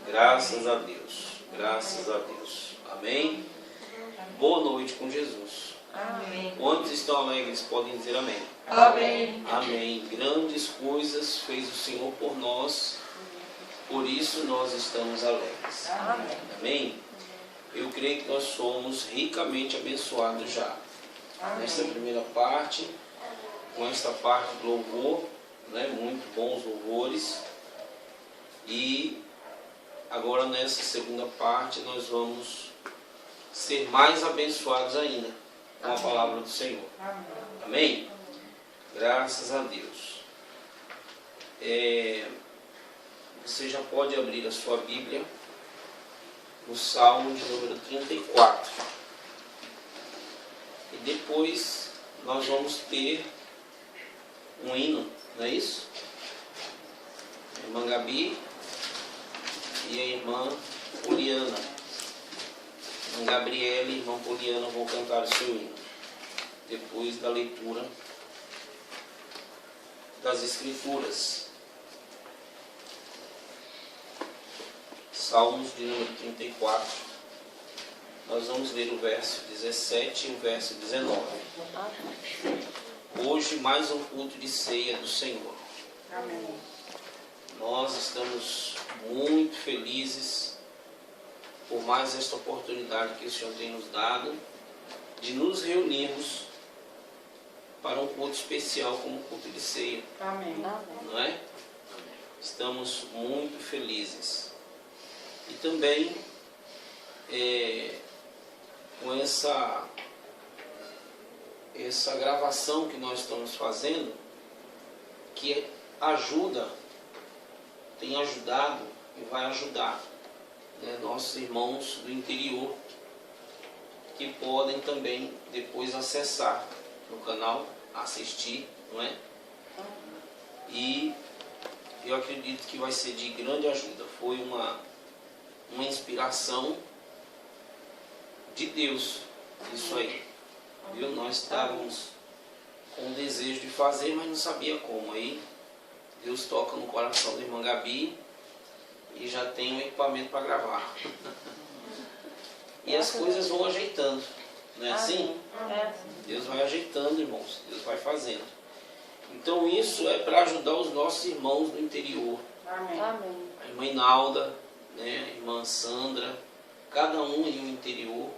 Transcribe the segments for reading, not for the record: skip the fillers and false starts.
Graças a Deus, graças a Deus. Amém? Boa noite com Jesus. Amém. Quantos estão alegres podem dizer amém? Amém. Amém. Grandes coisas fez o Senhor por nós, por isso nós estamos alegres. Amém. Amém? Eu creio que nós somos ricamente abençoados já. Amém. Nesta primeira parte, com esta parte do louvor, né, muito bons louvores. E agora nessa segunda parte nós vamos ser mais abençoados ainda com a palavra do Senhor. Amém. Amém? Graças a Deus. Você já pode abrir a sua Bíblia no Salmo de número 34. E depois nós vamos ter um hino, não é isso? A irmã Gabi e a irmã Poliana. A irmã Gabriela e a irmã Poliana vão cantar o seu hino. Depois da leitura das Escrituras. Salmos de número 34. Nós vamos ler o verso 17 e o verso 19. Hoje mais um culto de ceia do Senhor. Amém. Nós estamos muito felizes por mais esta oportunidade que o Senhor tem nos dado de nos reunirmos para um culto especial como o culto de ceia. Amém. Não é? Estamos muito felizes. E também com essa gravação que nós estamos fazendo, que ajuda, tem ajudado e vai ajudar, né, nossos irmãos do interior, que podem também depois acessar no canal, assistir, não é? E eu acredito que vai ser de grande ajuda. Foi uma inspiração de Deus, isso aí, viu? Nós estávamos com o desejo de fazer, mas não sabia como. Aí Deus toca no coração da irmã Gabi e já tem um equipamento para gravar. E as coisas vão ajeitando, não é assim? Deus vai ajeitando, irmãos, Deus vai fazendo. Então isso é para ajudar os nossos irmãos do interior. Amém. A irmã Inalda, né, a irmã Sandra, cada um em um interior.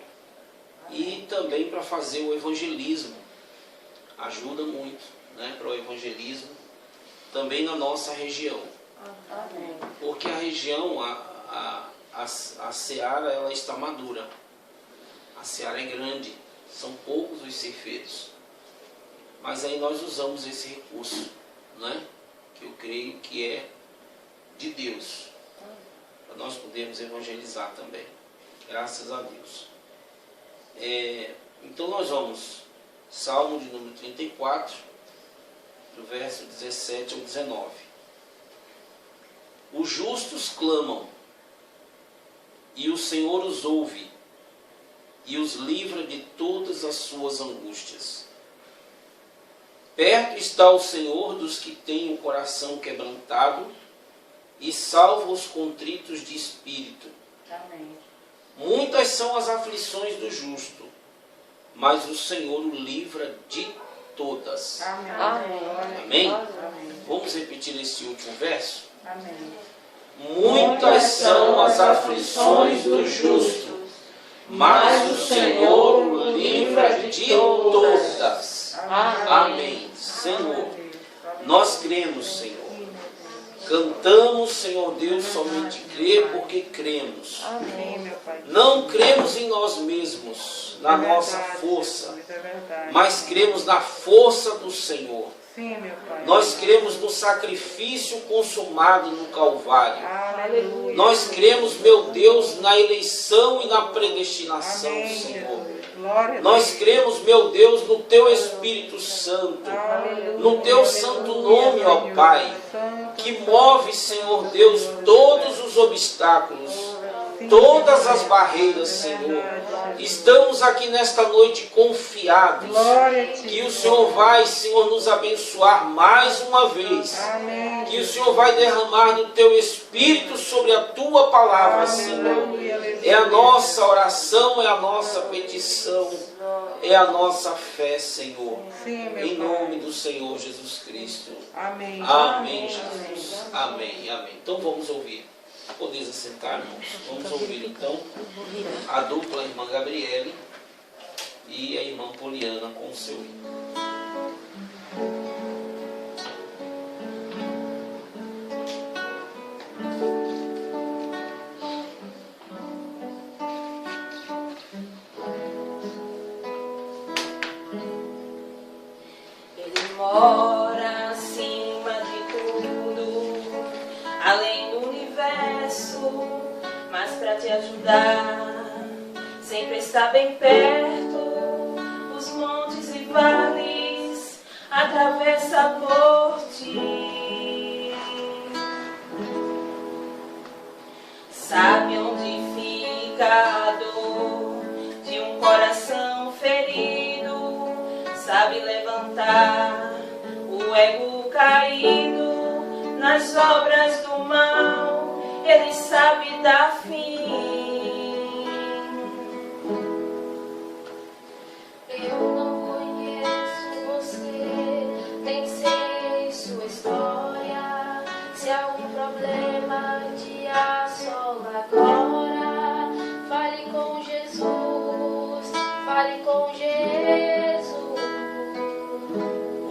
E também para fazer o evangelismo ajuda muito, né, para o evangelismo, também na nossa região. Amém. Porque a região, a seara, ela está madura. A seara é grande, são poucos os ceifeiros. Mas aí nós usamos esse recurso, né, que eu creio que é de Deus, para nós podermos evangelizar também. Graças a Deus. Então nós vamos, Salmo de número 34, do verso 17 ao 19. Os justos clamam, e o Senhor os ouve, e os livra de todas as suas angústias. Perto está o Senhor dos que têm o coração quebrantado, e salva os contritos de espírito. Amém. Muitas são as aflições do justo, mas o Senhor o livra de todas. Amém. Amém? Amém. Vamos repetir esse último verso? Amém. Muitas são as aflições do justo, mas o Senhor o livra de todas. Amém. Senhor, nós cremos, Senhor. Cantamos, Senhor Deus, somente crer porque cremos. Amém, meu Pai. Não cremos em nós mesmos, na nossa força, mas cremos na força do Senhor. Sim, meu Pai. Nós cremos no sacrifício consumado no Calvário. Aleluia. Nós cremos, meu Deus, na eleição e na predestinação, Amém, Senhor. Jesus. Glória a Nós Deus. cremos, meu Deus, no Teu Espírito Santo, Aleluia. no Teu santo nome, ó Senhor. Pai, Santo. que move, Senhor Deus, todos os obstáculos, todas as barreiras, Senhor. Estamos aqui nesta noite confiados Glória a Ti. que o Senhor vai, Senhor, nos abençoar mais uma vez. Amém. Que o Senhor vai derramar do Teu Espírito sobre a Tua palavra, Senhor. Aleluia, aleluia. É a nossa oração, é a nossa petição, é a nossa fé, Senhor. Sim, meu Em Pai. nome do Senhor Jesus Cristo. Amém. Amém, Jesus. Amém, amém. Então vamos ouvir. Podeis assentar, irmãos. Vamos ouvir então a dupla irmã Gabriele e a irmã Poliana com o seu hino. Ele mora acima de tudo, além do universo, mas para te ajudar, sempre está bem perto. Os montes e vales atravessa por ti. Sabe onde fica a dor de um coração ferido, sabe levantar o ego caído nas obras do mal, ele sabe dar fim. Eu não conheço você, nem sei sua história. Se há um problema, te assola agora. Fale com Jesus, fale com Jesus.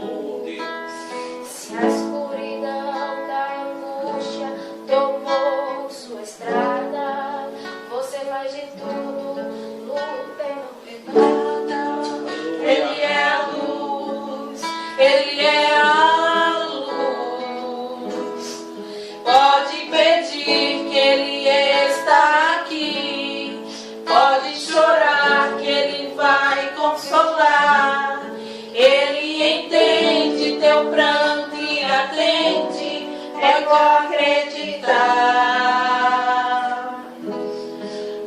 Oh Deus. Se a escuridão da angústia tomou sua estrada, você faz de tudo, luta e não vê nada. Ele é a luz, ele é a luz. Pode pedir que ele está aqui, pode chorar que ele vai consolar. Ele entende teu pranto e atende, pode acreditar.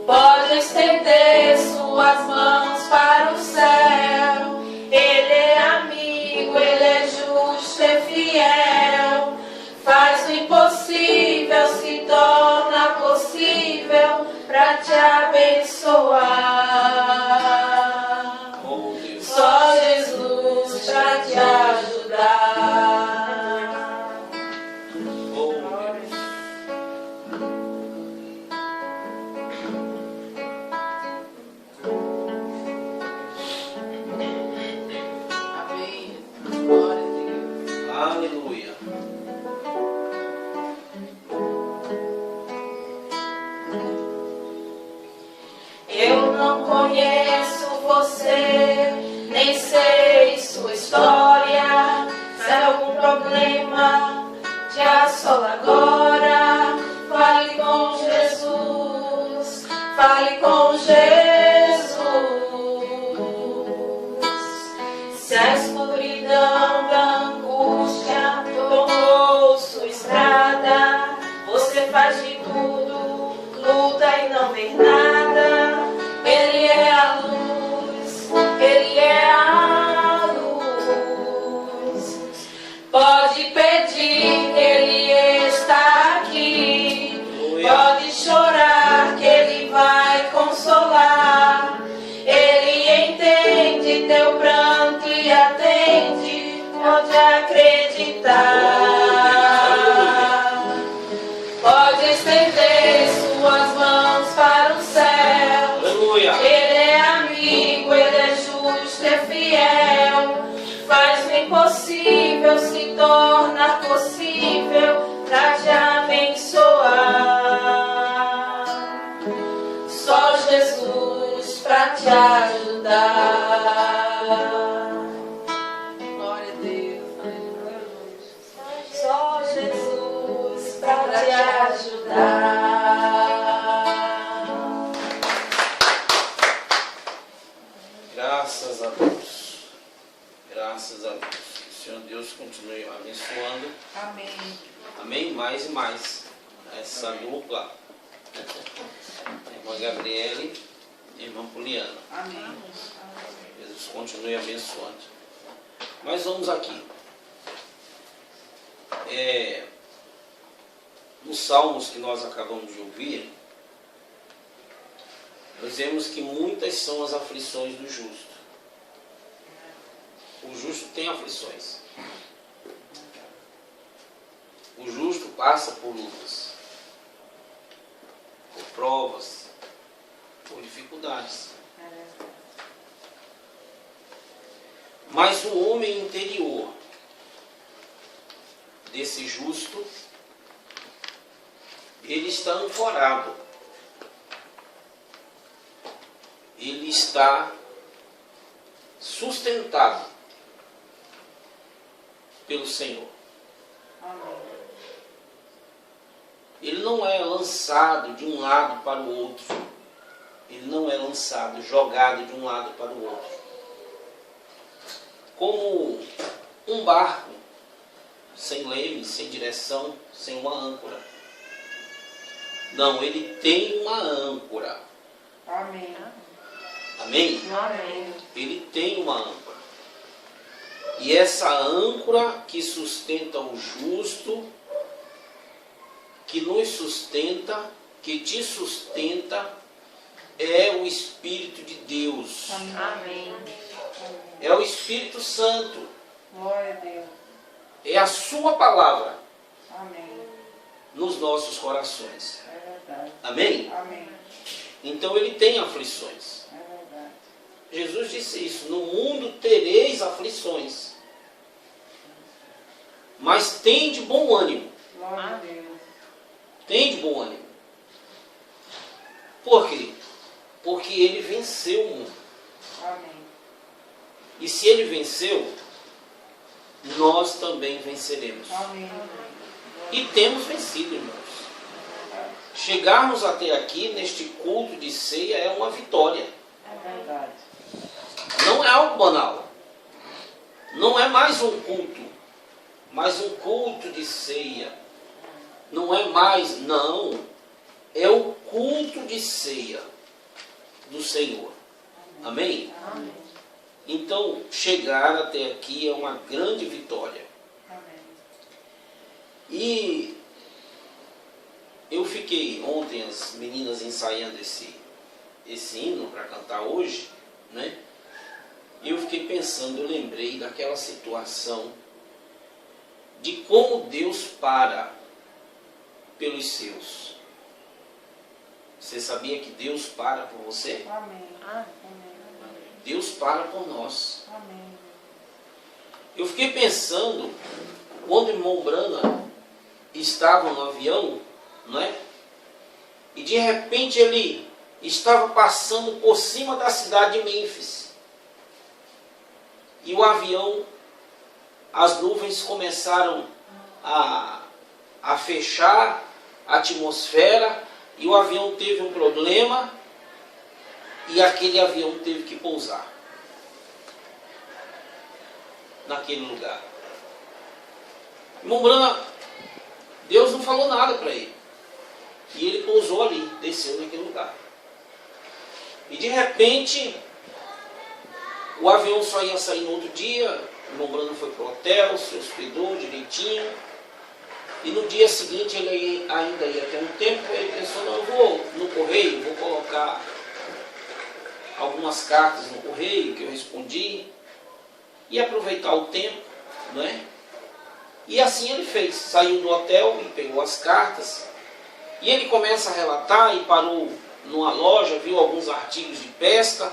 Pode estender suas mãos para o céu. Ele é amigo, ele é justo e fiel. Faz o impossível, se torna possível para te abençoar. Oh Deus. Só Jesus para te ajudar. Oh Deus. Amém. você, nem sei sua história. Se há algum problema, te assola agora. Fale com Jesus, fale com Jesus. Se a escuridão da angústia tomou sua estrada, você faz de tudo, luta e não vê nada. Ele é a luz, Ele é a luz. Pode pedir que Ele está aqui. Pode chorar que Ele vai consolar. Ele entende teu pranto e atende. Pode acreditar. Pode estender suas mãos para o céu. Aleluia. Ele é amigo, Ele é justo, é fiel. Faz o impossível se tornar possível pra te abençoar. Só Jesus pra te ajudar. Glória a Deus. Só Jesus pra te ajudar. Graças a Deus. Graças a Deus. Que o Senhor Deus continue abençoando. Amém. Amém? Mais e mais. Essa dupla. Irmã Gabriele e irmã Poliana. Amém. Jesus continue abençoando. Mas vamos aqui. Nos salmos que nós acabamos de ouvir, nós vemos que muitas são as aflições do justo. O justo tem aflições. O justo passa por lutas, por provas, por dificuldades. Mas o homem interior desse justo, ele está ancorado. Ele está sustentado pelo Senhor. Amém. Ele não é lançado de um lado para o outro. Ele não é lançado, jogado de um lado para o outro. Como um barco sem leme, sem direção, sem uma âncora. Não, ele tem uma âncora. Amém. Amém? Amém. Ele tem uma âncora. E essa âncora que sustenta o justo, que nos sustenta, que te sustenta, é o Espírito de Deus. Amém. É o Espírito Santo. Glória a Deus. É a sua palavra Amém. nos nossos corações. É verdade. Amém? Amém. Então ele tem aflições. É verdade. Jesus disse isso: no mundo tereis aflições, mas tem de bom ânimo. Glória a Deus. Tem de bom ânimo. Por quê? Porque ele venceu o mundo. Amém. E se ele venceu, nós também venceremos. Amém. E temos vencido, irmãos. Chegarmos até aqui neste culto de ceia é uma vitória. É verdade. Não é algo banal. Não é mais um culto, mas um culto de ceia. Não é mais, não. É o culto de ceia do Senhor. Amém? Amém. Então, chegar até aqui é uma grande vitória. Amém. E eu fiquei ontem, as meninas ensaiando esse hino para cantar hoje, né? E eu fiquei pensando, eu lembrei daquela situação de como Deus para pelos seus. Você sabia que Deus para por você? Amém. Amém. Deus para por nós. Amém. Eu fiquei pensando, quando o irmão Brana estava no avião, não é? E de repente ele estava passando por cima da cidade de Mênfis. e o avião, as nuvens começaram a fechar a atmosfera e o avião teve um problema e aquele avião teve que pousar naquele lugar. Irmão Branham, Deus não falou nada para ele. E ele pousou ali, desceu naquele lugar. E de repente, o avião só ia sair no outro dia. O irmão Branham foi para o hotel, se hospedou direitinho. E no dia seguinte ele ainda ia ter um tempo. Ele pensou, não, eu vou no correio, vou colocar algumas cartas no correio que eu respondi. E aproveitar o tempo, não é? E assim ele fez. Saiu do hotel e pegou as cartas. E ele começa a relatar e parou numa loja, viu alguns artigos de pesca.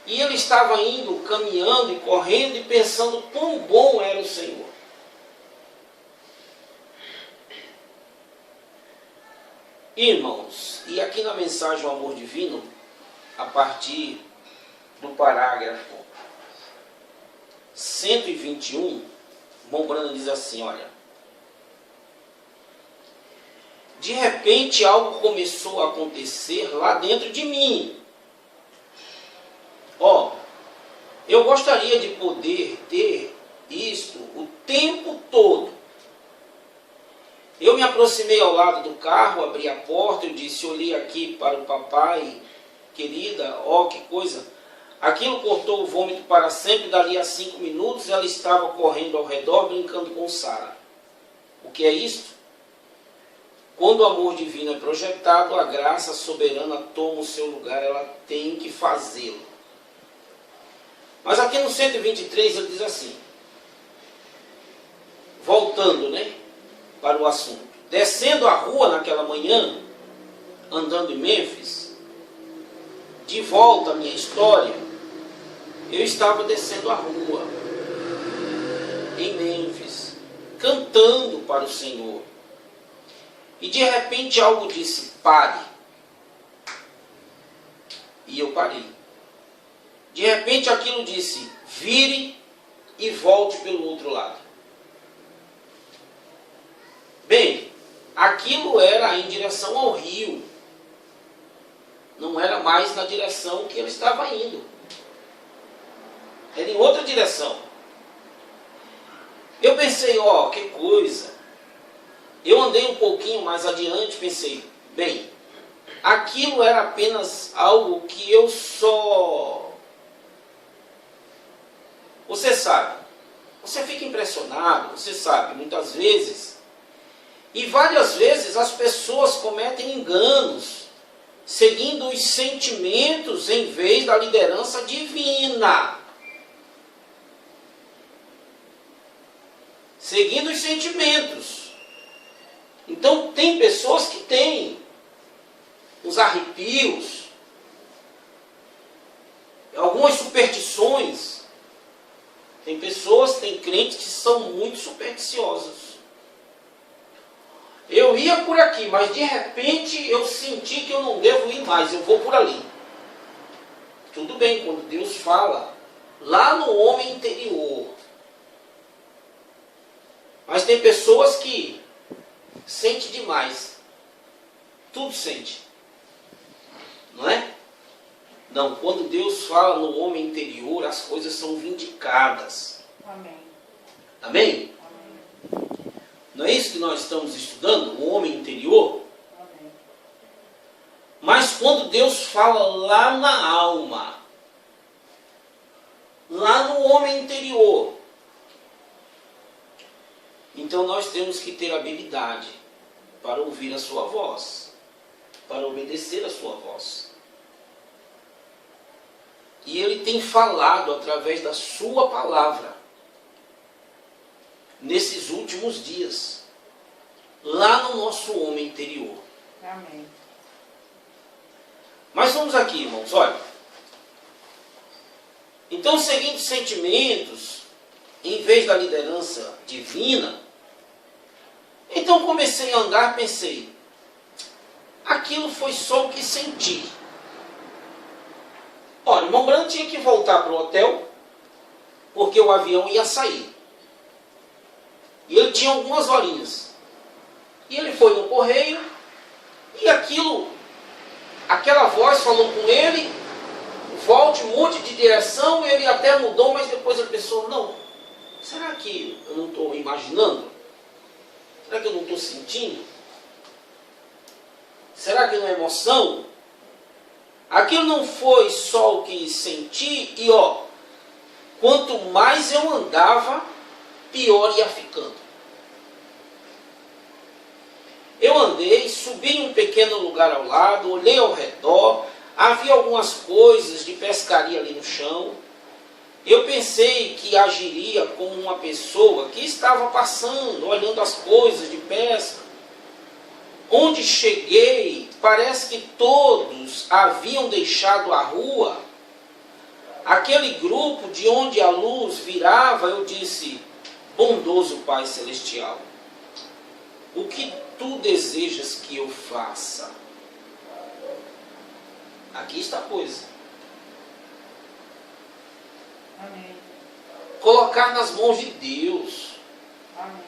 E ele estava indo, caminhando e correndo e pensando quão bom era o Senhor. Irmãos, e aqui na mensagem O Amor Divino, a partir do parágrafo 121, irmão Branham diz assim, olha: de repente algo começou a acontecer lá dentro de mim. Eu gostaria de poder ter isto o tempo todo. Eu me aproximei ao lado do carro, abri a porta, eu disse, olhei aqui para o papai, querida, que coisa. Aquilo cortou o vômito para sempre. Dali a 5 minutos ela estava correndo ao redor, brincando com Sara. O que é isto? Quando o amor divino é projetado, a graça soberana toma o seu lugar, ela tem que fazê-lo. Mas aqui no 123 ele diz assim, voltando, para o assunto. Descendo a rua naquela manhã, andando em Mênfis, de volta à minha história, eu estava descendo a rua, em Mênfis, cantando para o Senhor. E de repente algo disse, pare. E eu parei. De repente aquilo disse, vire e volte pelo outro lado. Bem, aquilo era em direção ao rio. Não era mais na direção que ele estava indo. Era em outra direção. Eu pensei, que coisa. Eu andei um pouquinho mais adiante, pensei, bem, aquilo era apenas algo que eu só... Você sabe, você fica impressionado, você sabe, muitas vezes, e várias vezes as pessoas cometem enganos, seguindo os sentimentos em vez da liderança divina. Seguindo os sentimentos. Então tem pessoas que têm uns arrepios, algumas superstições. Tem pessoas, tem crentes que são muito supersticiosos. Eu ia por aqui, mas de repente eu senti que eu não devo ir mais, eu vou por ali. Tudo bem, quando Deus fala lá no homem interior. Mas tem pessoas que sentem demais. Tudo sente. Não é? Não, quando Deus fala no homem interior, as coisas são vindicadas. Amém. Amém? Amém. Não é isso que nós estamos estudando? O homem interior? Amém. Mas quando Deus fala lá na alma, lá no homem interior, então nós temos que ter habilidade para ouvir a sua voz, para obedecer a sua voz. E Ele tem falado através da sua palavra, nesses últimos dias, lá no nosso homem interior. Amém. Mas vamos aqui, irmãos, olha. Então, seguindo sentimentos, em vez da liderança divina, então comecei a andar, pensei, aquilo foi só o que senti. Olha, o irmão Branham tinha que voltar para o hotel, porque o avião ia sair. E ele tinha algumas horinhas. E ele foi no correio, e aquela voz falou com ele, volte, mude de direção, ele até mudou, mas depois ele pensou, não, será que eu não estou imaginando? Será que eu não estou sentindo? Será que não é emoção? Aquilo não foi só o que senti, e quanto mais eu andava, pior ia ficando. Eu andei, subi em um pequeno lugar ao lado, olhei ao redor, havia algumas coisas de pescaria ali no chão. Eu pensei que agiria como uma pessoa que estava passando, olhando as coisas de pesca. Onde cheguei, parece que todos haviam deixado a rua. Aquele grupo de onde a luz virava, eu disse, bondoso Pai Celestial, o que tu desejas que eu faça? Aqui está a coisa. Amém. Colocar nas mãos de Deus. Amém.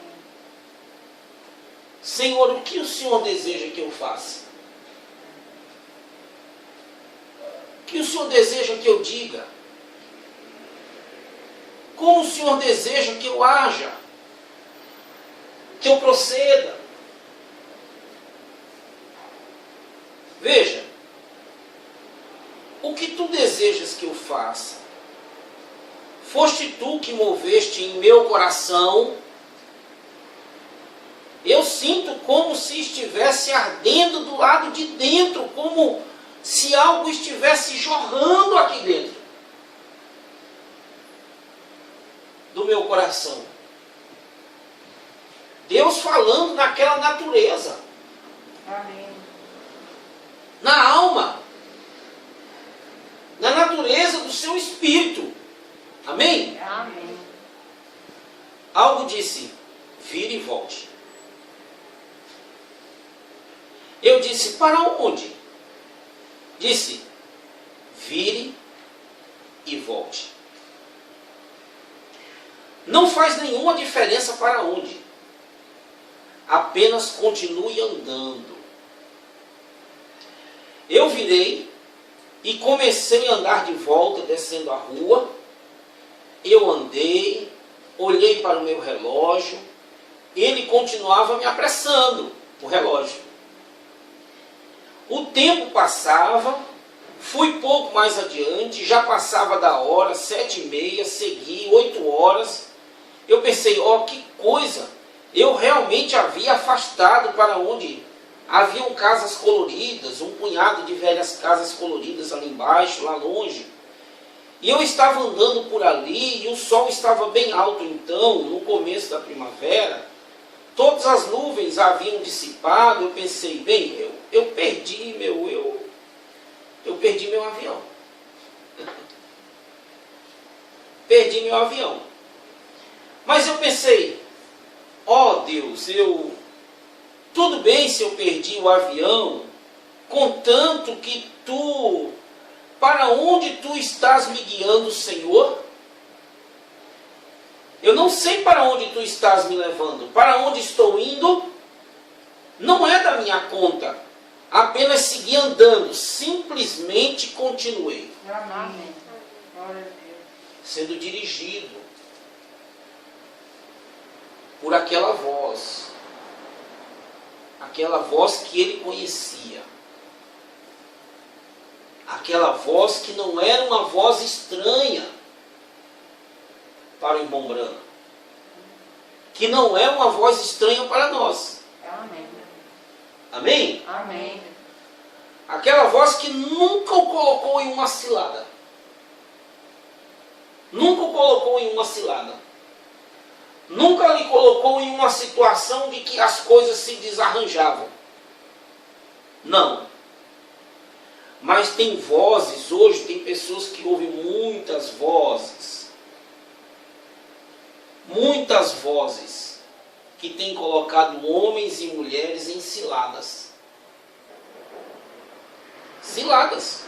Senhor, o que o Senhor deseja que eu faça? O que o Senhor deseja que eu diga? Como o Senhor deseja que eu haja? Que eu proceda? Veja, o que tu desejas que eu faça? Foste tu que moveste em meu coração. Eu sinto como se estivesse ardendo do lado de dentro, como se algo estivesse jorrando aqui dentro do meu coração. Deus falando naquela natureza. Amém. Na alma, na natureza do seu espírito. Amém? Amém. Algo disse, vire e volte. Eu disse, para onde? Disse, vire e volte. Não faz nenhuma diferença para onde. Apenas continue andando. Eu virei e comecei a andar de volta, descendo a rua. Eu andei, olhei para o meu relógio. Ele continuava me apressando, o relógio. O tempo passava, fui pouco mais adiante, já passava da hora, 7h30, segui, 8 horas. Eu pensei, que coisa, eu realmente havia afastado para onde haviam casas coloridas, um punhado de velhas casas coloridas ali embaixo, lá longe. E eu estava andando por ali, e o sol estava bem alto então, no começo da primavera. Todas as nuvens haviam dissipado. Eu pensei, bem, eu perdi meu avião. Perdi meu avião. Mas eu pensei, Deus, tudo bem se eu perdi o avião, contanto que para onde tu estás me guiando, Senhor? Eu não sei para onde tu estás me levando. Para onde estou indo, não é da minha conta. Apenas segui andando. Simplesmente continuei. Amém. Glória a Deus. Sendo dirigido por aquela voz. Aquela voz que ele conhecia. Aquela voz que não era uma voz estranha para o irmão Brano, que não é uma voz estranha para nós. Amém. Amém? Amém. Aquela voz que nunca o colocou em uma cilada. Nunca o colocou em uma cilada. Nunca lhe colocou em uma situação de que as coisas se desarranjavam. Não. Mas tem vozes, hoje tem pessoas que ouvem muitas vozes. Muitas vozes que têm colocado homens e mulheres em ciladas. Ciladas.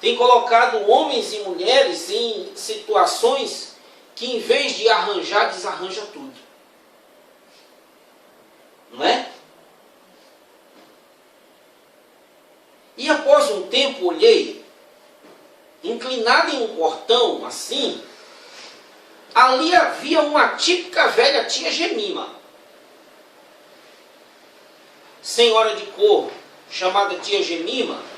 tem colocado homens e mulheres em situações que, em vez de arranjar, desarranja tudo. Não é? E após um tempo olhei, inclinado em um portão assim, ali havia uma típica velha tia Jemima, senhora de cor, chamada tia Jemima,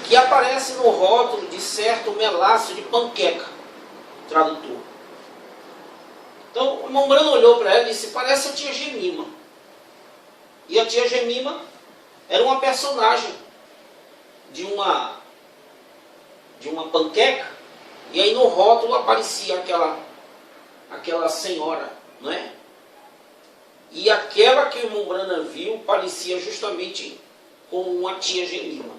que aparece no rótulo de certo melaço de panqueca, tradutor. Então o irmão Brano olhou para ela e disse: parece a tia Jemima. E a tia Jemima era uma personagem de uma panqueca, e aí no rótulo aparecia aquela senhora, não é? E aquela que o irmão Brana viu parecia justamente com uma tia Jemima.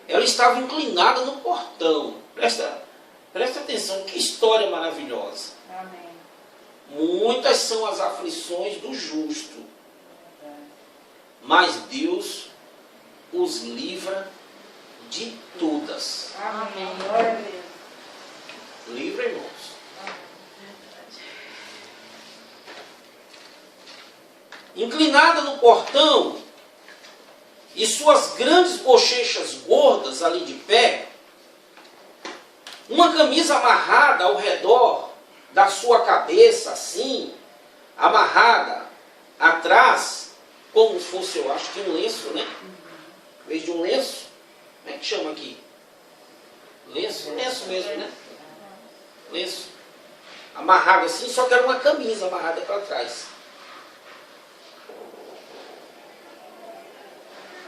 Ela estava inclinada no portão. Presta atenção, que história maravilhosa. Amém. Muitas são as aflições do justo, mas Deus os livra de todas. Amém. Glória a Deus. Livra, irmãos. Inclinada no portão e suas grandes bochechas gordas ali de pé, uma camisa amarrada ao redor da sua cabeça, assim, amarrada atrás, como se fosse, eu acho que um lenço, né? Em vez de um lenço, como é que chama aqui? Lenço? Lenço mesmo, né? Lenço. Amarrado assim, só que era uma camisa amarrada para trás.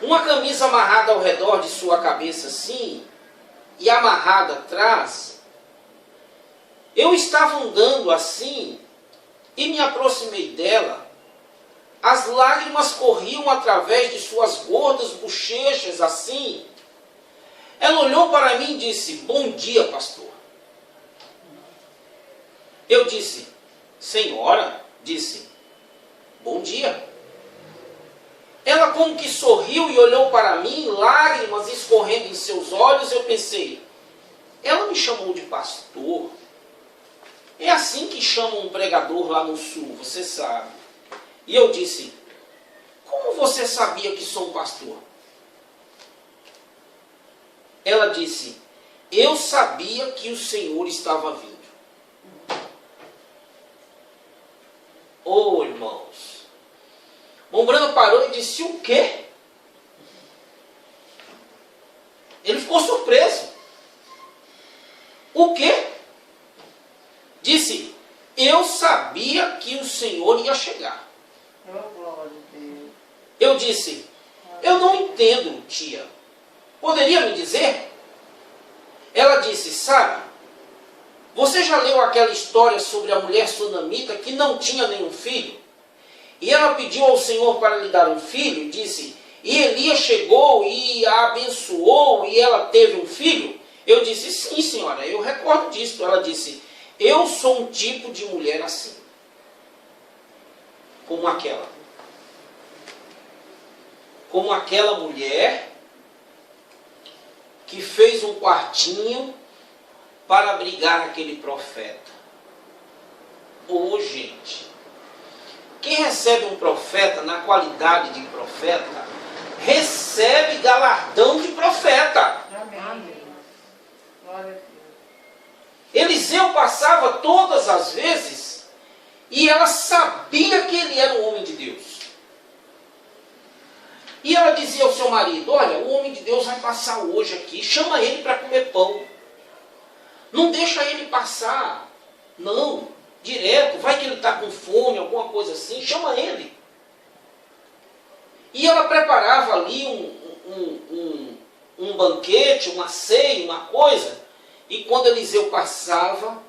Uma camisa amarrada ao redor de sua cabeça assim, e amarrada atrás. Eu estava andando assim, e me aproximei dela. As lágrimas corriam através de suas gordas bochechas assim. Ela olhou para mim e disse: bom dia, pastor. Eu disse: senhora, disse, bom dia. Ela como que sorriu e olhou para mim, lágrimas escorrendo em seus olhos. Eu pensei: ela me chamou de pastor. É assim que chamam um pregador lá no sul, você sabe. E eu disse: como você sabia que sou um pastor? Ela disse: eu sabia que o Senhor estava vindo. Oh, irmãos. Mombrano parou e disse: o quê? Ele ficou surpreso. O quê? Disse: eu sabia que o Senhor ia chegar. Oh, glória a Deus. Eu disse: eu não entendo, tia. Poderia me dizer? Ela disse: sabe, você já leu aquela história sobre a mulher sunamita que não tinha nenhum filho? E ela pediu ao Senhor para lhe dar um filho, disse, e Elias chegou e a abençoou e ela teve um filho? Eu disse: sim, senhora, eu recordo disso. Ela disse: eu sou um tipo de mulher assim, como aquela. Como aquela mulher que fez um quartinho para abrigar aquele profeta. Ô, gente, quem recebe um profeta na qualidade de profeta, recebe galardão de profeta. Amém. Glória a Deus. Eliseu passava todas as vezes e ela sabia que ele era um homem de Deus. E ela dizia ao seu marido: olha, o homem de Deus vai passar hoje aqui, chama ele para comer pão. Não deixa ele passar, não, direto, vai que ele está com fome, alguma coisa assim, chama ele. E ela preparava ali um banquete, uma ceia, uma coisa, e quando Eliseu passava,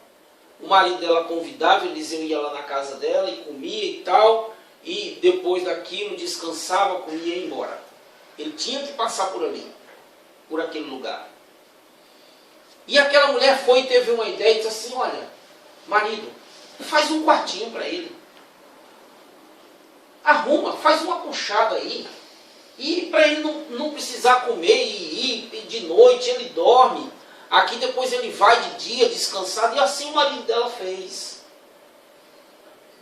o marido dela convidava, Eliseu ia lá na casa dela e comia e tal, e depois daquilo descansava, comia e ia embora. Ele tinha que passar por ali, por aquele lugar. E aquela mulher foi e teve uma ideia e disse assim: olha, marido, faz um quartinho para ele. Arruma, faz uma puxada aí. E para ele não precisar comer e ir de noite, ele dorme. Aqui depois ele vai de dia descansado. E assim o marido dela fez.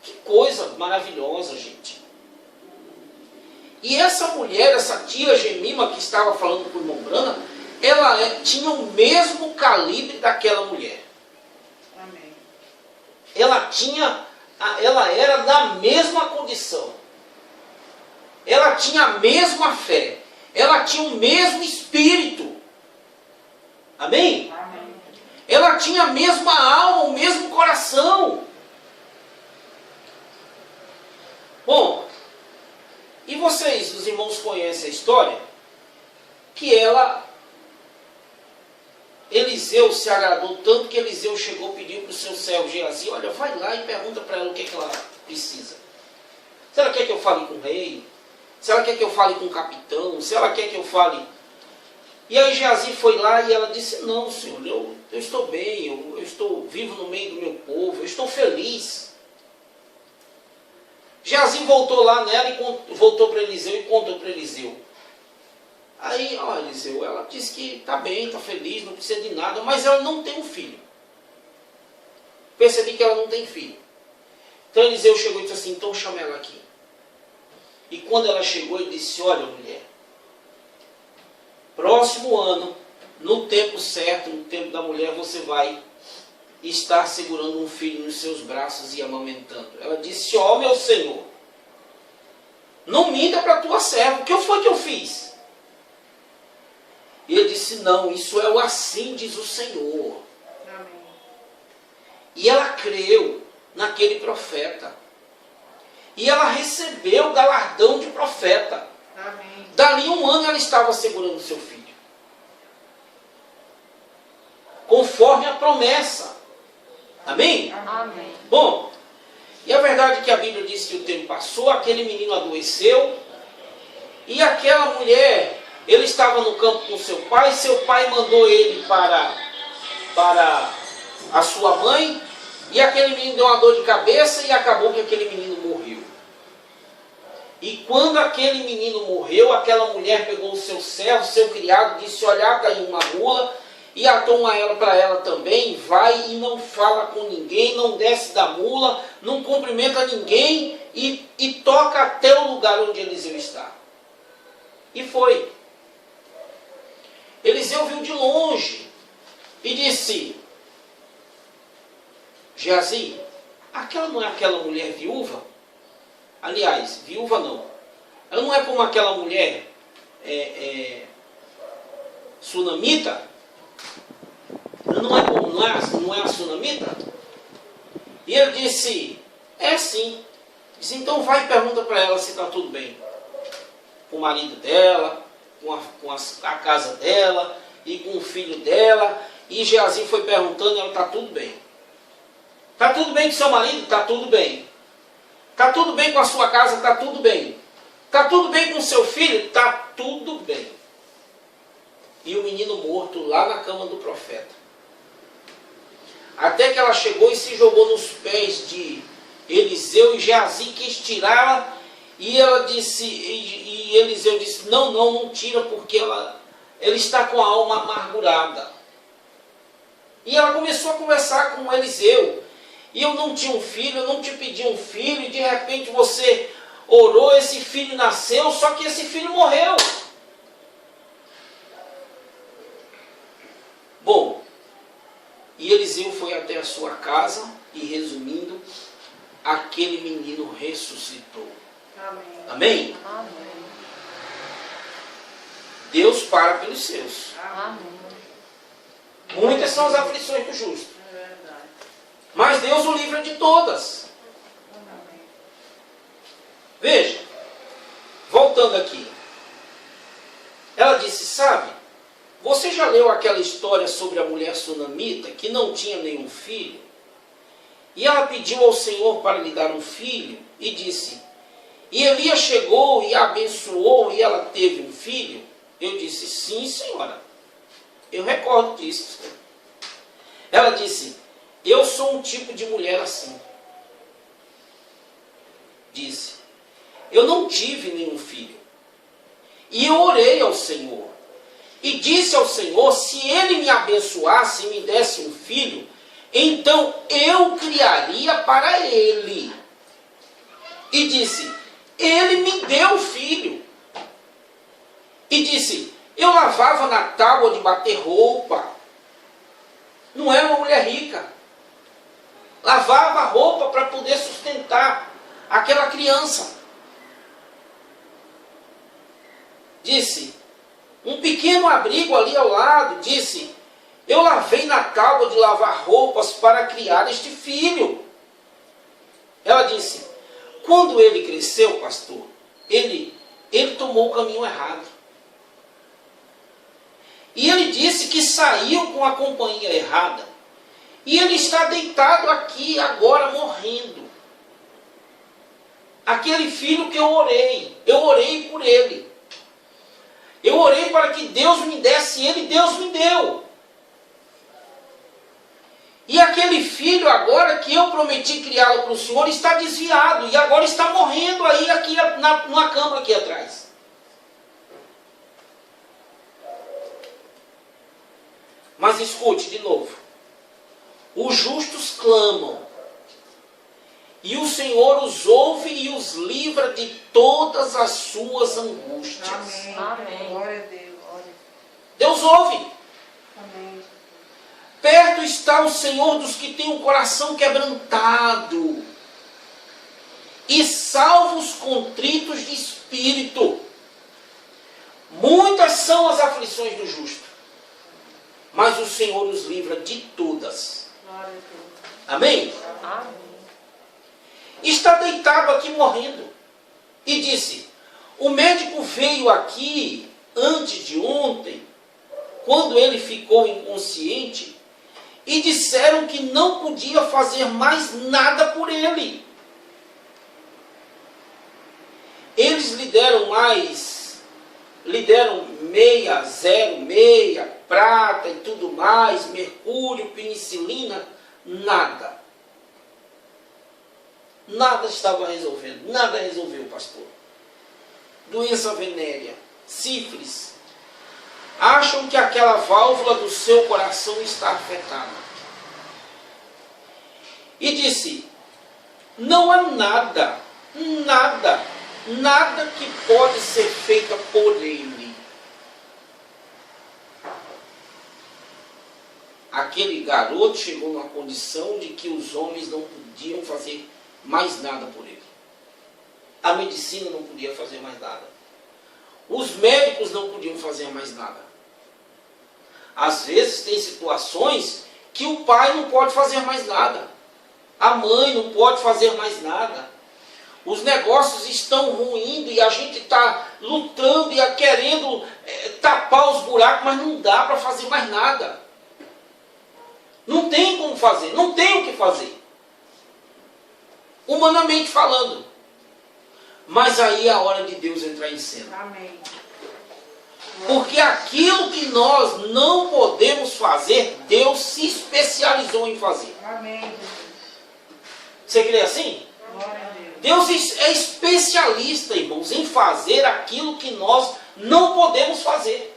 Que coisa maravilhosa, gente. E essa mulher, essa tia Gemima que estava falando com o irmão Brana, ela tinha o mesmo calibre daquela mulher. Amém. Ela era da mesma condição. Ela tinha a mesma fé. Ela tinha o mesmo espírito. Amém? Amém. Ela tinha a mesma alma, o mesmo coração. Bom, e vocês, os irmãos, conhecem a história? Que Eliseu se agradou tanto que Eliseu chegou e pediu para o seu servo Geazi: olha, vai lá e pergunta para ela o que é que ela precisa. Se ela quer que eu fale com o rei, se ela quer que eu fale com o capitão, se ela quer que eu fale... E aí Geazi foi lá e ela disse: não, senhor, eu estou bem, eu estou vivo no meio do meu povo, eu estou feliz. Geazi voltou lá nela e voltou para Eliseu e contou para Eliseu. Aí, ó, Eliseu, ela disse que está bem, está feliz, não precisa de nada, mas ela não tem um filho. Percebi que ela não tem filho. Então Eliseu chegou e disse assim: então chama ela aqui. E quando ela chegou, ele disse: olha, mulher, próximo ano, no tempo certo, no tempo da mulher, você vai estar segurando um filho nos seus braços e amamentando. Ela disse: ó, meu senhor, não minta para a tua serva, o que foi que eu fiz? E ele disse: não, isso é o assim diz o Senhor. Amém. E ela creu naquele profeta. E ela recebeu o galardão de profeta. Amém. Dali um ano ela estava segurando seu filho. Conforme a promessa. Amém? Amém. Bom, e a verdade é que a Bíblia diz que o tempo passou, aquele menino adoeceu, e aquela mulher, ele estava no campo com seu pai mandou ele para a sua mãe, e aquele menino deu uma dor de cabeça, e acabou que aquele menino morreu. E quando aquele menino morreu, aquela mulher pegou o seu servo, seu criado, disse: olha, está aí uma mula, e atou ela para ela também, vai e não fala com ninguém, não desce da mula, não cumprimenta ninguém, e toca até o lugar onde Eliseu está. E foi. Eliseu viu de longe e disse: Geazi, aquela não é aquela mulher viúva? Aliás, viúva não. Ela não é como aquela mulher sunamita? Não é a sunamita? E ele disse: é sim. Disse: então vai e pergunta para ela se está tudo bem. Com o marido dela, com a casa dela e com o filho dela. E Geazi foi perguntando e ela: está tudo bem. Está tudo bem com seu marido? Está tudo bem. Está tudo bem com a sua casa? Está tudo bem. Está tudo bem com o seu filho? Está tudo bem. E o menino morto lá na cama do profeta. Até que ela chegou e se jogou nos pés de Eliseu, e Geazi quis tirá-la, e ela disse, e Eliseu disse: não tira, porque ela está com a alma amargurada. E ela começou a conversar com Eliseu: e eu não tinha um filho, eu não te pedi um filho, e de repente você orou, esse filho nasceu, só que esse filho morreu. Bom, e Eliseu foi até a sua casa, e resumindo, aquele menino ressuscitou. Amém. Amém? Amém. Deus para pelos seus. Amém. Muitas são as aflições do justo, É verdade. mas Deus o livra de todas. Amém. Veja, voltando aqui. Ela disse: sabe, você já leu aquela história sobre a mulher sunamita que não tinha nenhum filho? E ela pediu ao Senhor para lhe dar um filho e disse: e Elias chegou e a abençoou e ela teve um filho? Eu disse: sim, senhora, eu recordo disso. Ela disse: eu sou um tipo de mulher assim. Disse: eu não tive nenhum filho. E eu orei ao Senhor. E disse ao Senhor, se Ele me abençoasse e me desse um filho, então eu criaria para Ele. E disse, Ele me deu filho. E disse, eu lavava na tábua de bater roupa. Não era uma mulher rica. Lavava a roupa para poder sustentar aquela criança. Disse, um pequeno abrigo ali ao lado, disse, eu lavei na tábua de lavar roupas para criar este filho. Ela disse, quando ele cresceu, pastor, ele tomou o caminho errado. E ele disse que saiu com a companhia errada. E ele está deitado aqui agora morrendo. Aquele filho que eu orei por ele. Eu orei para que Deus me desse ele, Deus me deu. E aquele filho agora que eu prometi criá-lo para o Senhor está desviado e agora está morrendo aí aqui numa cama aqui atrás. Mas escute de novo. Os justos clamam. E o Senhor os ouve e os livra de todas as suas angústias. Amém. Amém. Glória a Deus. Glória. Deus ouve. Amém. Perto está o Senhor dos que têm o coração quebrantado. E salva os contritos de espírito. Muitas são as aflições do justo. Mas o Senhor os livra de todas. Glória a Deus. Amém? Amém. Está deitado aqui morrendo. E disse, o médico veio aqui antes de ontem, quando ele ficou inconsciente, e disseram que não podia fazer mais nada por ele. Eles lhe deram meia, 0,6, prata e tudo mais, mercúrio, penicilina, nada. Nada estava resolvendo, nada resolveu, pastor. Doença venérea, sífilis. Acham que aquela válvula do seu coração está afetada. E disse, não há nada que pode ser feita por ele. Aquele garoto chegou numa condição de que os homens não podiam fazer mais nada por ele. A medicina não podia fazer mais nada. Os médicos não podiam fazer mais nada. Às vezes tem situações que o pai não pode fazer mais nada. A mãe não pode fazer mais nada. Os negócios estão ruindo e a gente está lutando e querendo tapar os buracos, mas não dá para fazer mais nada. Não tem como fazer, não tem o que fazer. Humanamente falando. Mas aí é a hora de Deus entrar em cena. Amém. Porque aquilo que nós não podemos fazer, Deus se especializou em fazer. Amém, Jesus. Você crê assim? Glória a Deus. Deus é especialista, irmãos, em fazer aquilo que nós não podemos fazer.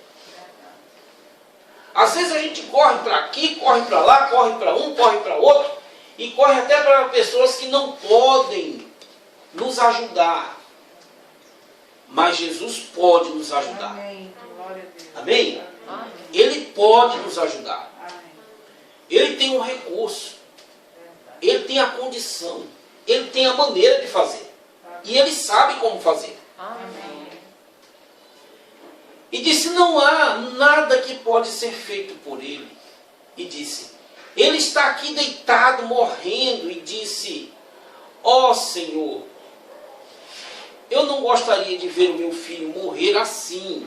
Às vezes a gente corre para aqui, corre para lá, corre para um, corre para outro, e corre até para pessoas que não podem nos ajudar. Mas Jesus pode nos ajudar. Amém. Glória a Deus. Amém? Amém. Ele pode nos ajudar. Amém. Ele tem um recurso. Ele tem a condição. Ele tem a maneira de fazer. E ele sabe como fazer. Amém. E disse, não há nada que pode ser feito por ele. E disse, ele está aqui deitado, morrendo. E disse, ó Senhor, eu não gostaria de ver o meu filho morrer assim.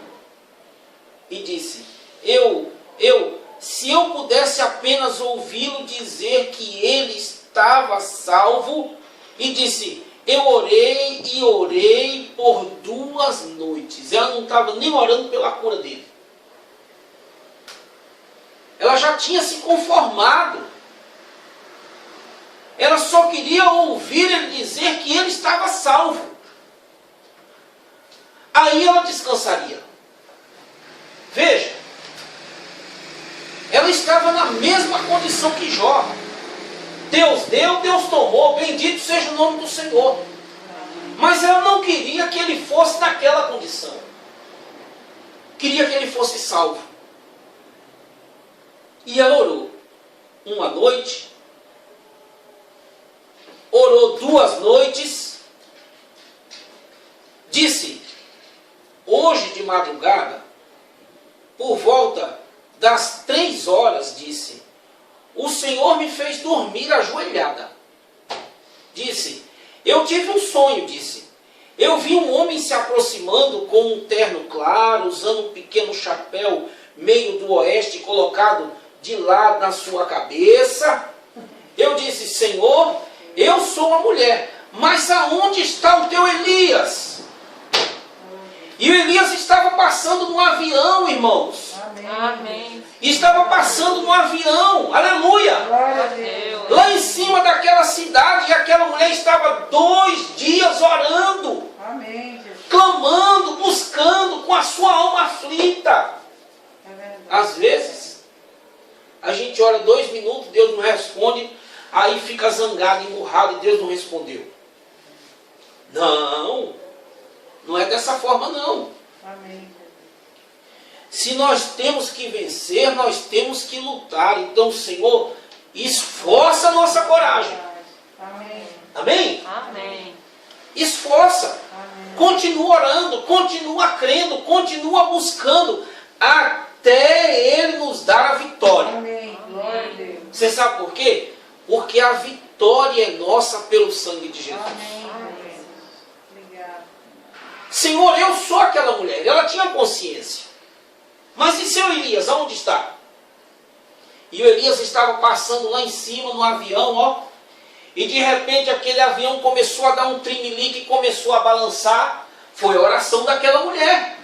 E disse, se eu pudesse apenas ouvi-lo dizer que ele estava salvo. E disse, eu orei e orei por 2 noites. Ela não estava nem orando pela cura dele. Ela já tinha se conformado. Ela só queria ouvir ele dizer que ele estava salvo. aí ela descansaria. Veja, ela estava na mesma condição que Jó. Deus deu, Deus tomou, bendito seja o nome do Senhor. Mas ela não queria que ele fosse naquela condição. Queria que ele fosse salvo. E ela orou uma noite, orou 2 noites, disse, hoje de madrugada, por volta das 3 horas, disse, o Senhor me fez dormir ajoelhada. Disse, eu tive um sonho, disse. Eu vi um homem se aproximando com um terno claro, usando um pequeno chapéu meio do oeste colocado de lado na sua cabeça. Eu disse, Senhor, eu sou uma mulher, mas aonde está o teu Elias? E o Elias estava passando num avião, irmãos. Amém. Estava passando num avião, aleluia. Glória a Deus. Lá em cima daquela cidade, e aquela mulher estava 2 dias orando, Amém, Jesus. clamando, buscando, com a sua alma aflita. É verdade. Às vezes, a gente ora 2 minutos, Deus não responde, aí fica zangado, emburrado, e Deus não respondeu. Não, não é dessa forma não. Amém, Jesus. Se nós temos que vencer, nós temos que lutar. Então, Senhor, esforça a nossa coragem. Amém. Amém? Amém. Esforça. Amém. Continua orando, continua crendo, continua buscando, até Ele nos dar a vitória. Amém. Glória a Deus. Você sabe por quê? Porque a vitória é nossa pelo sangue de Jesus. Amém, Jesus. Obrigado. Senhor, eu sou aquela mulher. Ela tinha consciência. Mas e seu Elias, aonde está? E o Elias estava passando lá em cima no avião, ó. E de repente aquele avião começou a dar um trimelique e começou a balançar. Foi a oração daquela mulher.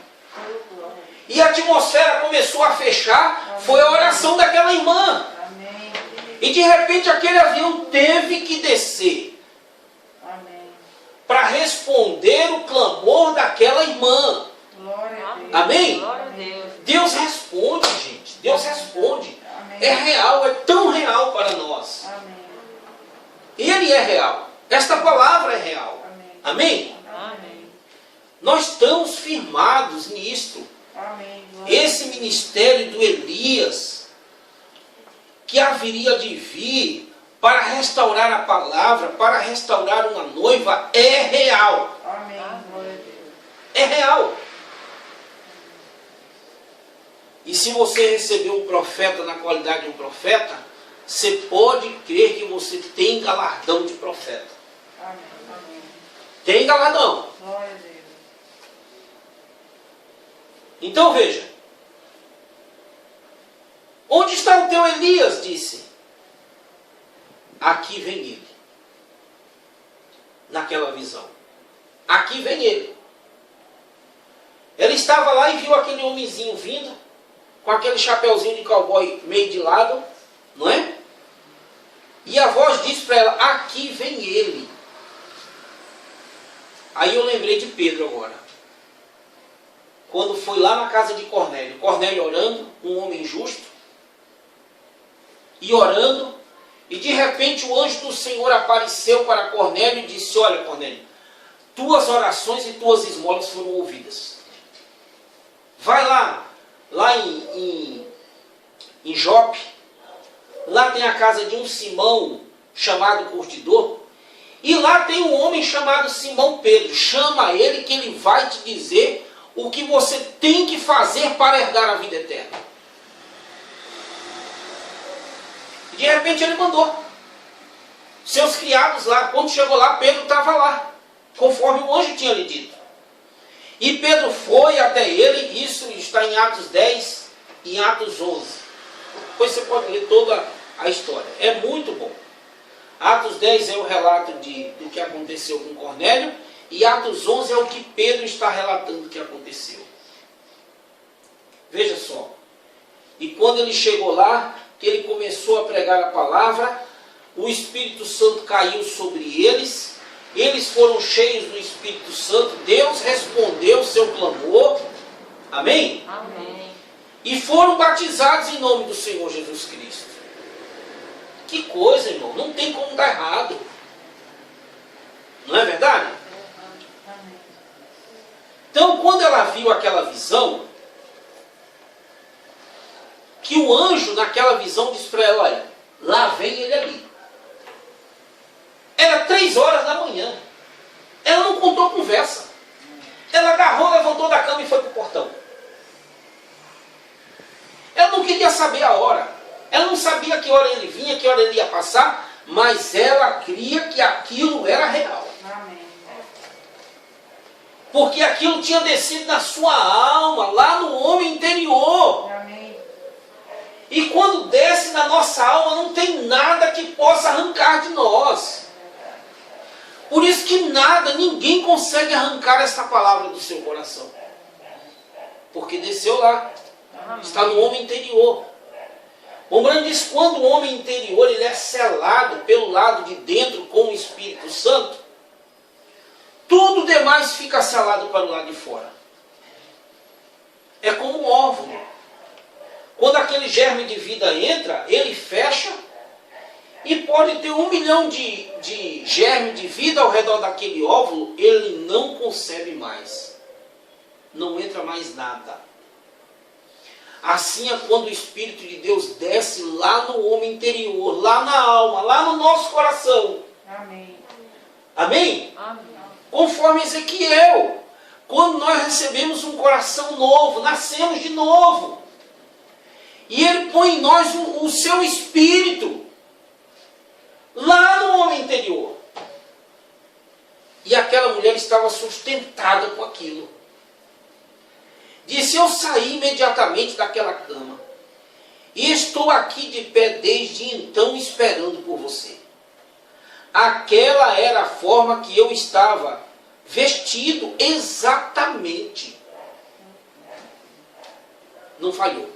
E a atmosfera começou a fechar. Foi a oração daquela irmã. Amém. E de repente aquele avião teve que descer Amém. para responder o clamor daquela irmã. Glória a Deus. Amém? Glória a Deus. Deus responde, gente. Deus responde. Amém. É real, é tão real para nós. Amém. Ele é real. Esta palavra é real. Amém. Amém? Amém. Nós estamos firmados nisto. Amém. Glória a Esse ministério do Elias, que haveria de vir para restaurar a palavra, para restaurar uma noiva, é real. Deus. Amém. Glória a Deus. É real. E se você recebeu um profeta na qualidade de um profeta, você pode crer que você tem galardão de profeta. Amém. Amém. Tem galardão. Glória a Deus. Então veja. Onde está o teu Elias? Disse. Aqui vem ele. Naquela visão. Aqui vem ele. Ele estava lá e viu aquele homenzinho vindo, com aquele chapeuzinho de cowboy meio de lado, não é? E a voz disse para ela, aqui vem ele. Aí eu lembrei de Pedro agora. Quando foi lá na casa de Cornélio. Cornélio orando, um homem justo. E orando. E de repente o anjo do Senhor apareceu para Cornélio e disse, olha Cornélio, tuas orações e tuas esmolas foram ouvidas. Vai lá em Jope, lá tem a casa de um Simão chamado Curtidor, e lá tem um homem chamado Simão Pedro. Chama ele que ele vai te dizer o que você tem que fazer para herdar a vida eterna. E de repente ele mandou seus criados lá. Quando chegou lá, Pedro estava lá, conforme o anjo tinha lhe dito. E Pedro foi até ele, isso está em Atos 10 e em Atos 11. Depois você pode ler toda a história. É muito bom. Atos 10 é o relato do que aconteceu com Cornélio, e Atos 11 é o que Pedro está relatando que aconteceu. Veja só. E quando ele chegou lá, que ele começou a pregar a palavra, o Espírito Santo caiu sobre eles, eles foram cheios do Espírito Santo, Deus respondeu o seu clamor, amém? Amém. E foram batizados em nome do Senhor Jesus Cristo. Que coisa, irmão, não tem como dar errado. Não é verdade? Amém. Então, quando ela viu aquela visão, que o anjo naquela visão disse para ela, olha, lá vem ele ali. Era 3 horas da manhã. Ela não contou conversa. Ela agarrou, levantou da cama e foi para o portão. Ela não queria saber a hora. Ela não sabia que hora ele vinha, que hora ele ia passar, mas ela cria que aquilo era real. Amém. Porque aquilo tinha descido na sua alma, lá no homem interior. Amém. E quando desce na nossa alma, não tem nada que possa arrancar de nós. Por isso que nada, ninguém consegue arrancar essa palavra do seu coração. Porque desceu lá. Está no homem interior. O Branco diz, quando o homem interior ele é selado pelo lado de dentro com o Espírito Santo, tudo demais fica selado para o lado de fora. É como um óvulo. Quando aquele germe de vida entra, ele fecha e pode ter 1 milhão de germes de vida ao redor daquele óvulo, ele não concebe mais. Não entra mais nada. Assim é quando o Espírito de Deus desce lá no homem interior, lá na alma, lá no nosso coração. Amém. Amém? Amém. Conforme Ezequiel, quando nós recebemos um coração novo, nascemos de novo. E Ele põe em nós o seu Espírito, lá no homem interior. E aquela mulher estava sustentada com aquilo. Disse, eu saí imediatamente daquela cama. E estou aqui de pé desde então esperando por você. Aquela era a forma que eu estava vestido exatamente. Não falhou.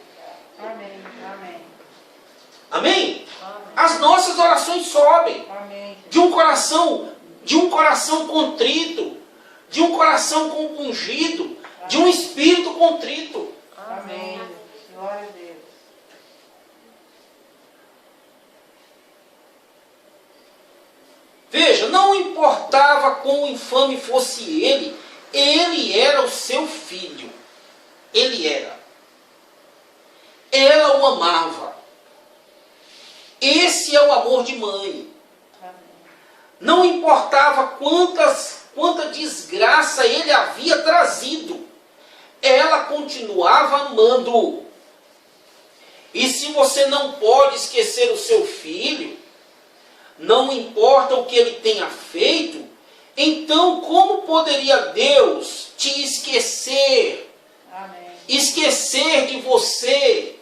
Amém. Amém. Amém? As nossas orações sobem. Amém. De um coração contrito, de um coração compungido, de um espírito contrito. Amém. Glória a Deus. Veja, não importava quão infame fosse ele era o seu filho. Ele era. Ela o amava. Esse é o amor de mãe. Amém. Não importava quanta desgraça ele havia trazido. Ela continuava amando. E se você não pode esquecer o seu filho, não importa o que ele tenha feito, então como poderia Deus te esquecer? Amém. Esquecer de você,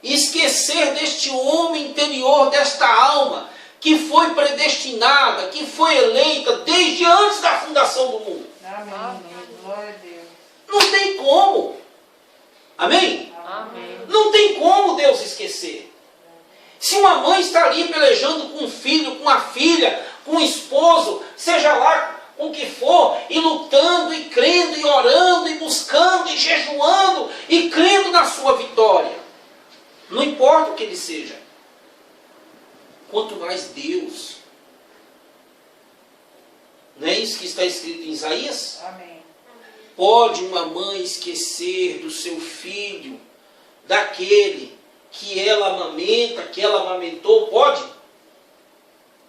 esquecer deste homem interior, desta alma, que foi predestinada, que foi eleita desde antes da fundação do mundo. Amém. Glória a Deus. Não tem como. Amém? Amém. Não tem como Deus esquecer. Se uma mãe está ali pelejando com um filho, com uma filha, com um esposo, seja lá com o que for, e lutando, e crendo, e orando, e buscando, e jejuando, e crendo na sua vitória. Não importa o que ele seja. Quanto mais Deus. Não é isso que está escrito em Isaías? Amém. Pode uma mãe esquecer do seu filho, daquele que ela amamenta, que ela amamentou? Pode?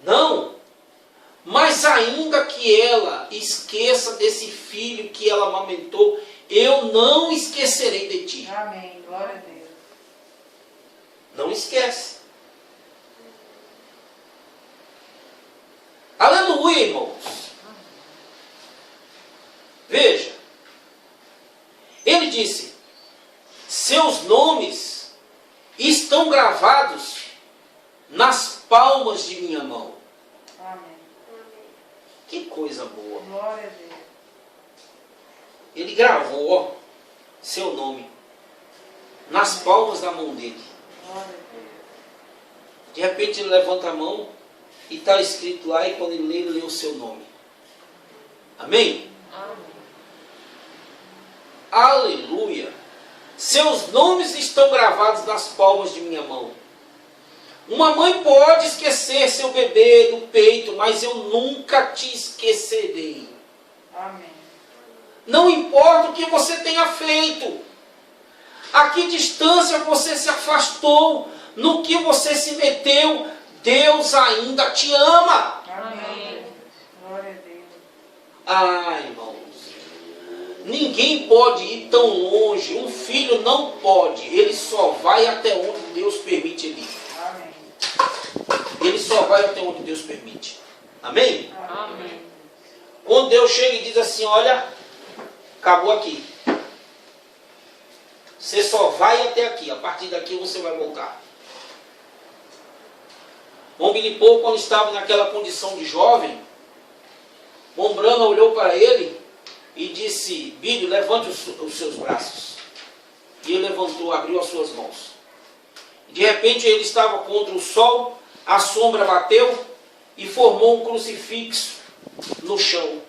Não. Mas ainda que ela esqueça desse filho que ela amamentou, eu não esquecerei de ti. Amém. Glória a Deus. Não esquece. Aleluia, irmãos. Veja. Ele disse, seus nomes estão gravados nas palmas de minha mão. Amém. Que coisa boa. Glória a Deus. Ele gravou seu nome nas palmas da mão dele. Glória a Deus. De repente ele levanta a mão e está escrito lá, e quando ele lê o seu nome. Amém? Aleluia. Seus nomes estão gravados nas palmas de minha mão. Uma mãe pode esquecer seu bebê do peito, mas eu nunca te esquecerei. Amém. Não importa o que você tenha feito, a que distância você se afastou, no que você se meteu, Deus ainda te ama. Amém. Glória a Deus. Ah, irmãos, ninguém pode ir tão longe. Um filho não pode. Ele só vai até onde Deus permite ele ir. Amém. Ele só vai até onde Deus permite. Amém? Amém. Quando Deus chega e diz assim, olha, acabou aqui. Você só vai até aqui. A partir daqui você vai voltar. Bom, Billy Paul, quando estava naquela condição de jovem, Bom Branham olhou para ele e disse, Billy, levante os seus braços. E ele levantou, abriu as suas mãos. De repente ele estava contra o sol, a sombra bateu e formou um crucifixo no chão.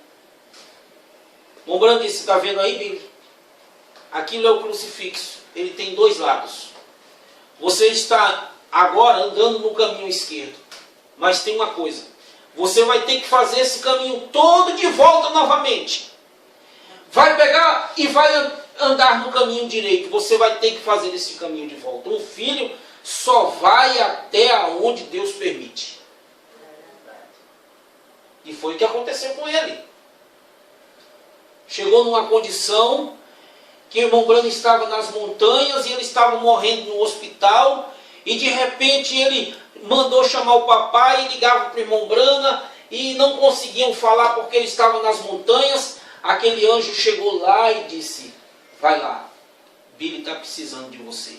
Bom Branham disse, está vendo aí, Billy? Aquilo é o crucifixo. Ele tem dois lados. Você está agora andando no caminho esquerdo. Mas tem uma coisa. Você vai ter que fazer esse caminho todo de volta novamente. Vai pegar e vai andar no caminho direito. Você vai ter que fazer esse caminho de volta. Um filho só vai até onde Deus permite. E foi o que aconteceu com ele. Chegou numa condição que o irmão Branham estava nas montanhas e ele estava morrendo no hospital. E de repente ele mandou chamar o papai e ligava para o irmão Branham e não conseguiam falar porque ele estava nas montanhas. Aquele anjo chegou lá e disse, vai lá, Billy está precisando de você.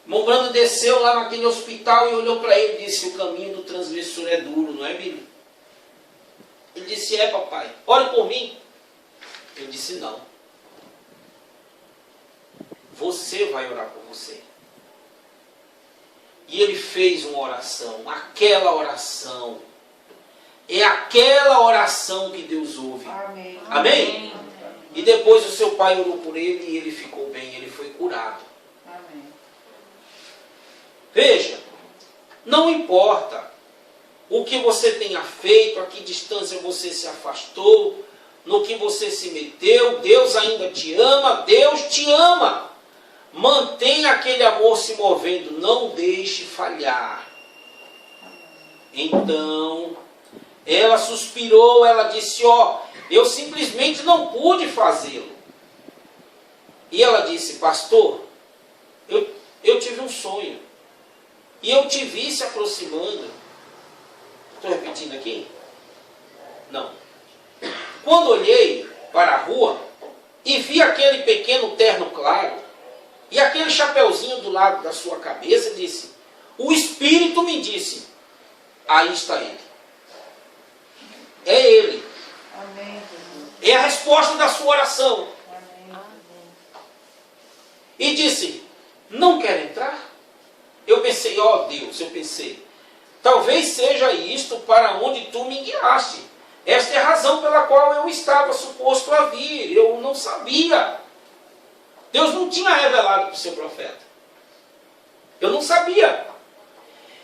O irmão Branham desceu lá naquele hospital e olhou para ele e disse, o caminho do transgressor é duro, não é, Billy? Ele disse, é, papai, ore por mim. Ele disse, não. Você vai orar por você. E ele fez uma oração, aquela oração. É aquela oração que Deus ouve. Amém. Amém? E depois o seu pai orou por ele e ele ficou bem, ele foi curado. Amém. Veja, não importa o que você tenha feito, a que distância você se afastou, no que você se meteu, Deus ainda te ama, Deus te ama. Mantenha aquele amor se movendo, não deixe falhar. Então, ela suspirou, ela disse, ó, eu simplesmente não pude fazê-lo. E ela disse, pastor, eu tive um sonho. E eu te vi se aproximando. Estou repetindo aqui? Não. Quando olhei para a rua e vi aquele pequeno terno claro e aquele chapeuzinho do lado da sua cabeça, disse, o Espírito me disse, aí está ele. É ele. Amém, Jesus. É a resposta da sua oração. Amém. E disse, não quer entrar? Eu pensei, ó Deus, talvez seja isto para onde tu me guiaste. Esta é a razão pela qual eu estava suposto a vir. Eu não sabia. Deus não tinha revelado para o seu profeta. Eu não sabia.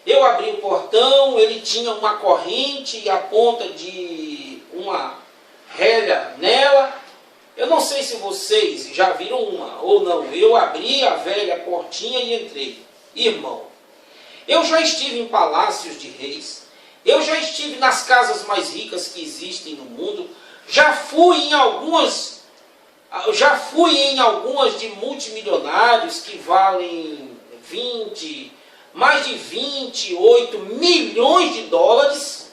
Eu abri o portão, ele tinha uma corrente e a ponta de uma relha nela. Eu não sei se vocês já viram uma ou não. Eu abri a velha portinha e entrei. Irmão, eu já estive em palácios de reis. Eu já estive nas casas mais ricas que existem no mundo. Já fui em algumas de multimilionários que valem mais de 28 milhões de dólares.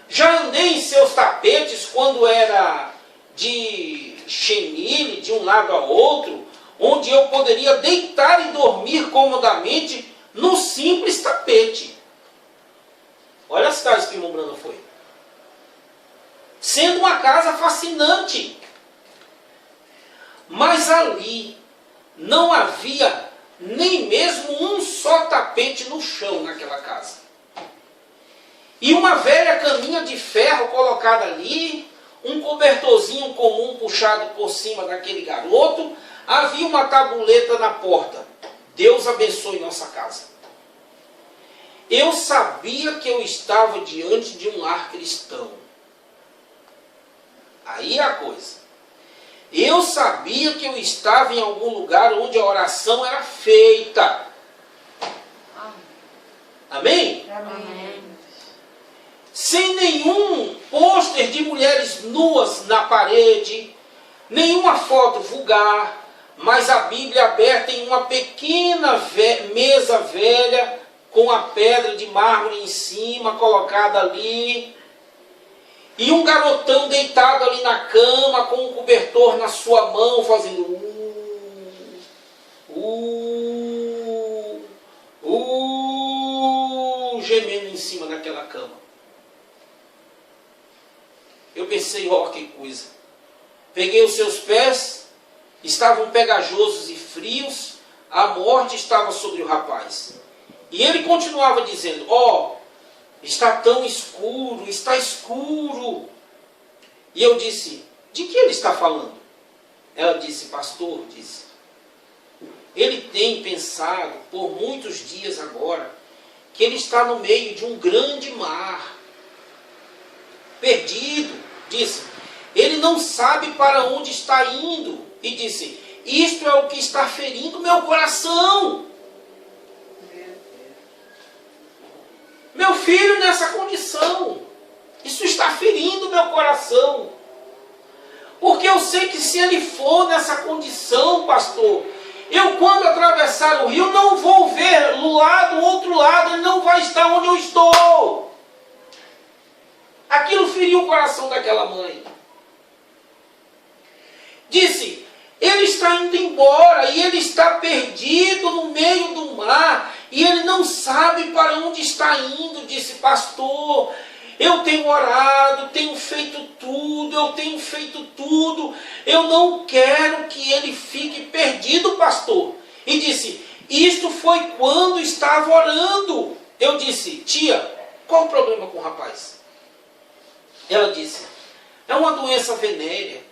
Já andei em seus tapetes quando era de chenille, de um lado a outro, onde eu poderia deitar e dormir comodamente no simples tapete. Olha as casas que o irmão Branham foi. Sendo uma casa fascinante. Mas ali não havia nem mesmo um só tapete no chão naquela casa. E uma velha caminha de ferro colocada ali, um cobertorzinho comum puxado por cima daquele garoto, havia uma tabuleta na porta. Deus abençoe nossa casa. Eu sabia que eu estava diante de um lar cristão. Aí é a coisa. Eu sabia que eu estava em algum lugar onde a oração era feita. Amém? Amém. Sem nenhum pôster de mulheres nuas na parede, nenhuma foto vulgar, mas a Bíblia aberta em uma pequena mesa velha, com a pedra de mármore em cima, colocada ali, e um garotão deitado ali na cama, com um cobertor na sua mão, fazendo gemendo em cima daquela cama. Eu pensei, ó, que coisa. Peguei os seus pés, estavam pegajosos e frios, a morte estava sobre o rapaz. E ele continuava dizendo, ó, está tão escuro, está escuro. E eu disse, de que ele está falando? Ela disse, pastor, disse, ele tem pensado por muitos dias agora que ele está no meio de um grande mar, perdido, disse, ele não sabe para onde está indo, e disse, isto é o que está ferindo meu coração. Meu filho nessa condição, isso está ferindo meu coração, porque eu sei que se ele for nessa condição, pastor, eu quando atravessar o rio não vou ver do outro lado, ele não vai estar onde eu estou. Aquilo feriu o coração daquela mãe. Disse, ele está indo embora e ele está perdido no meio do mar e ele não sabe para onde está indo. Disse, pastor, eu tenho orado, tenho feito tudo, eu não quero que ele fique perdido, pastor. E disse, isto foi quando estava orando. Eu disse, tia, qual o problema com o rapaz? Ela disse, é uma doença venérea.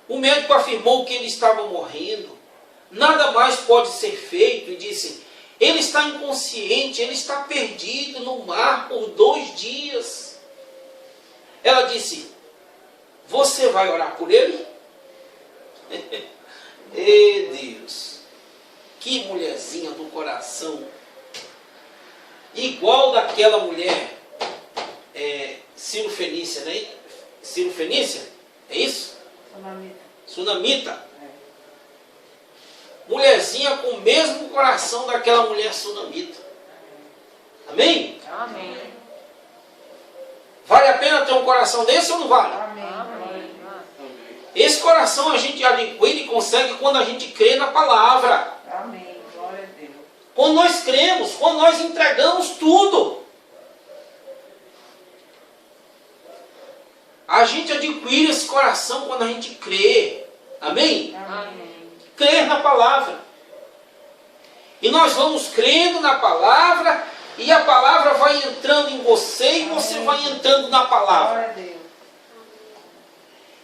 O médico afirmou que ele estava morrendo. Nada mais pode ser feito. E disse, ele está inconsciente, ele está perdido no mar por 2 dias. Ela disse, você vai orar por ele? Deus, que mulherzinha do coração. Igual daquela mulher, Ciro Fenícia, né? Ciro Fenícia, é isso? Sunamita. Mulherzinha com o mesmo coração daquela mulher sunamita. Amém? Amém. Vale a pena ter um coração desse ou não vale? Amém. Esse coração a gente adquire e consegue quando a gente crê na palavra. Amém. Glória a Deus. Quando nós cremos, quando nós entregamos tudo. A gente adquire esse coração quando a gente crê. Amém? Amém. Crer na palavra. E nós vamos crendo na palavra, e a palavra vai entrando em você, e você vai entrando na palavra. Glória a Deus.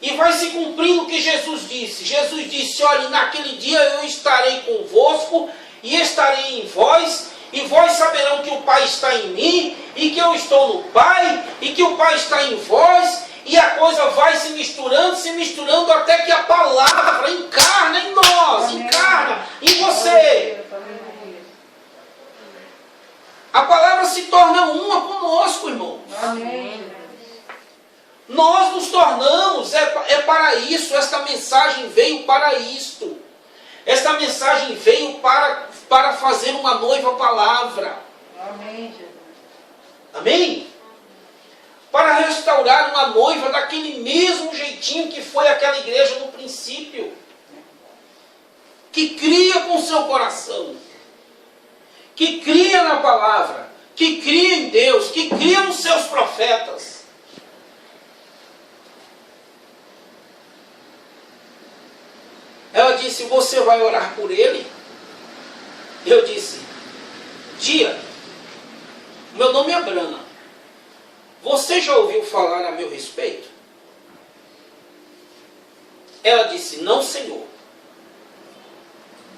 E vai se cumprindo o que Jesus disse. Jesus disse, olha, naquele dia eu estarei convosco, e estarei em vós, e vós saberão que o Pai está em mim, e que eu estou no Pai, e que o Pai está em vós, e a coisa vai se misturando, até que a palavra encarna em nós, Amém. encarna em Glória a você. Deus. Aleluia. A palavra se torna uma conosco, irmão. Amém. Nós nos tornamos, é para isso, esta mensagem veio para isto. Esta mensagem veio para fazer uma noiva palavra. Amém, Jesus. Amém? Para restaurar uma noiva daquele mesmo jeitinho que foi aquela igreja no princípio. Que cria com seu coração. Que cria na palavra. Que cria em Deus. Que cria nos seus profetas. Ela disse, você vai orar por ele? Eu disse, tia, meu nome é Brana. você já ouviu falar a meu respeito? Ela disse, não, Senhor.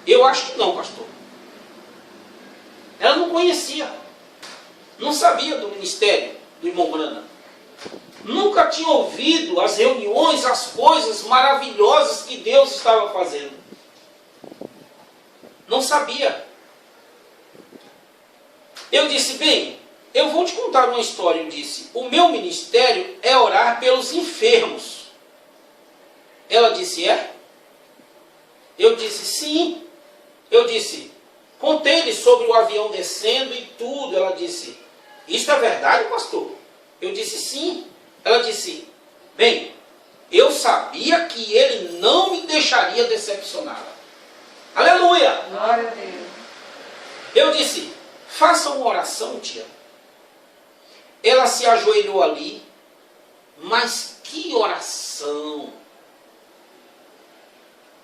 Eu acho que não, pastor. Ela não conhecia. Não sabia do ministério do irmão Branham. Nunca tinha ouvido as reuniões, as coisas maravilhosas que Deus estava fazendo. Não sabia. Eu disse, bem, eu vou te contar uma história. Eu disse, o meu ministério é orar pelos enfermos. Ela disse, é? Eu disse, sim. Eu disse, contei-lhe sobre o avião descendo e tudo. Ela disse, isso é verdade, pastor? Eu disse, sim. Ela disse, bem, eu sabia que ele não me deixaria decepcionada. Aleluia! Glória a Deus. Eu disse, faça uma oração, tia. Ela se ajoelhou ali, mas que oração!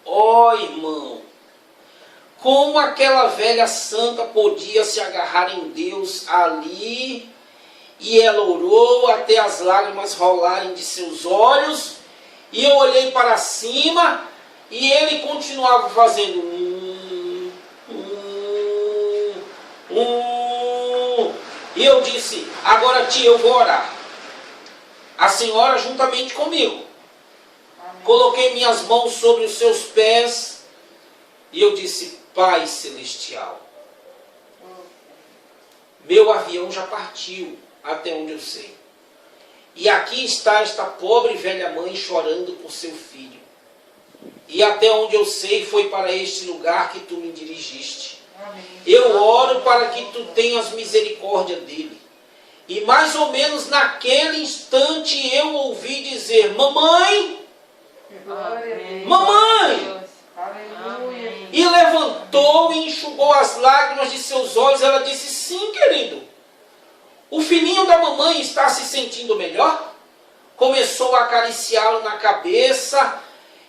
Ó, irmão, como aquela velha santa podia se agarrar em Deus ali, e ela orou até as lágrimas rolarem de seus olhos, e eu olhei para cima, e ele continuava fazendo e eu disse, agora tia, eu vou orar. A senhora juntamente comigo. Amém. Coloquei minhas mãos sobre os seus pés, e eu disse, Pai Celestial, meu avião já partiu, até onde eu sei. E aqui está esta pobre velha mãe chorando por seu filho. E até onde eu sei foi para este lugar que tu me dirigiste. Amém. Eu oro para que tu tenhas misericórdia dele. E mais ou menos naquele instante eu ouvi dizer, mamãe, Glória a Deus. mamãe. Aleluia. E levantou e enxugou as lágrimas de seus olhos. Ela disse, sim, querido. O filhinho da mamãe está se sentindo melhor? Começou a acariciá-lo na cabeça.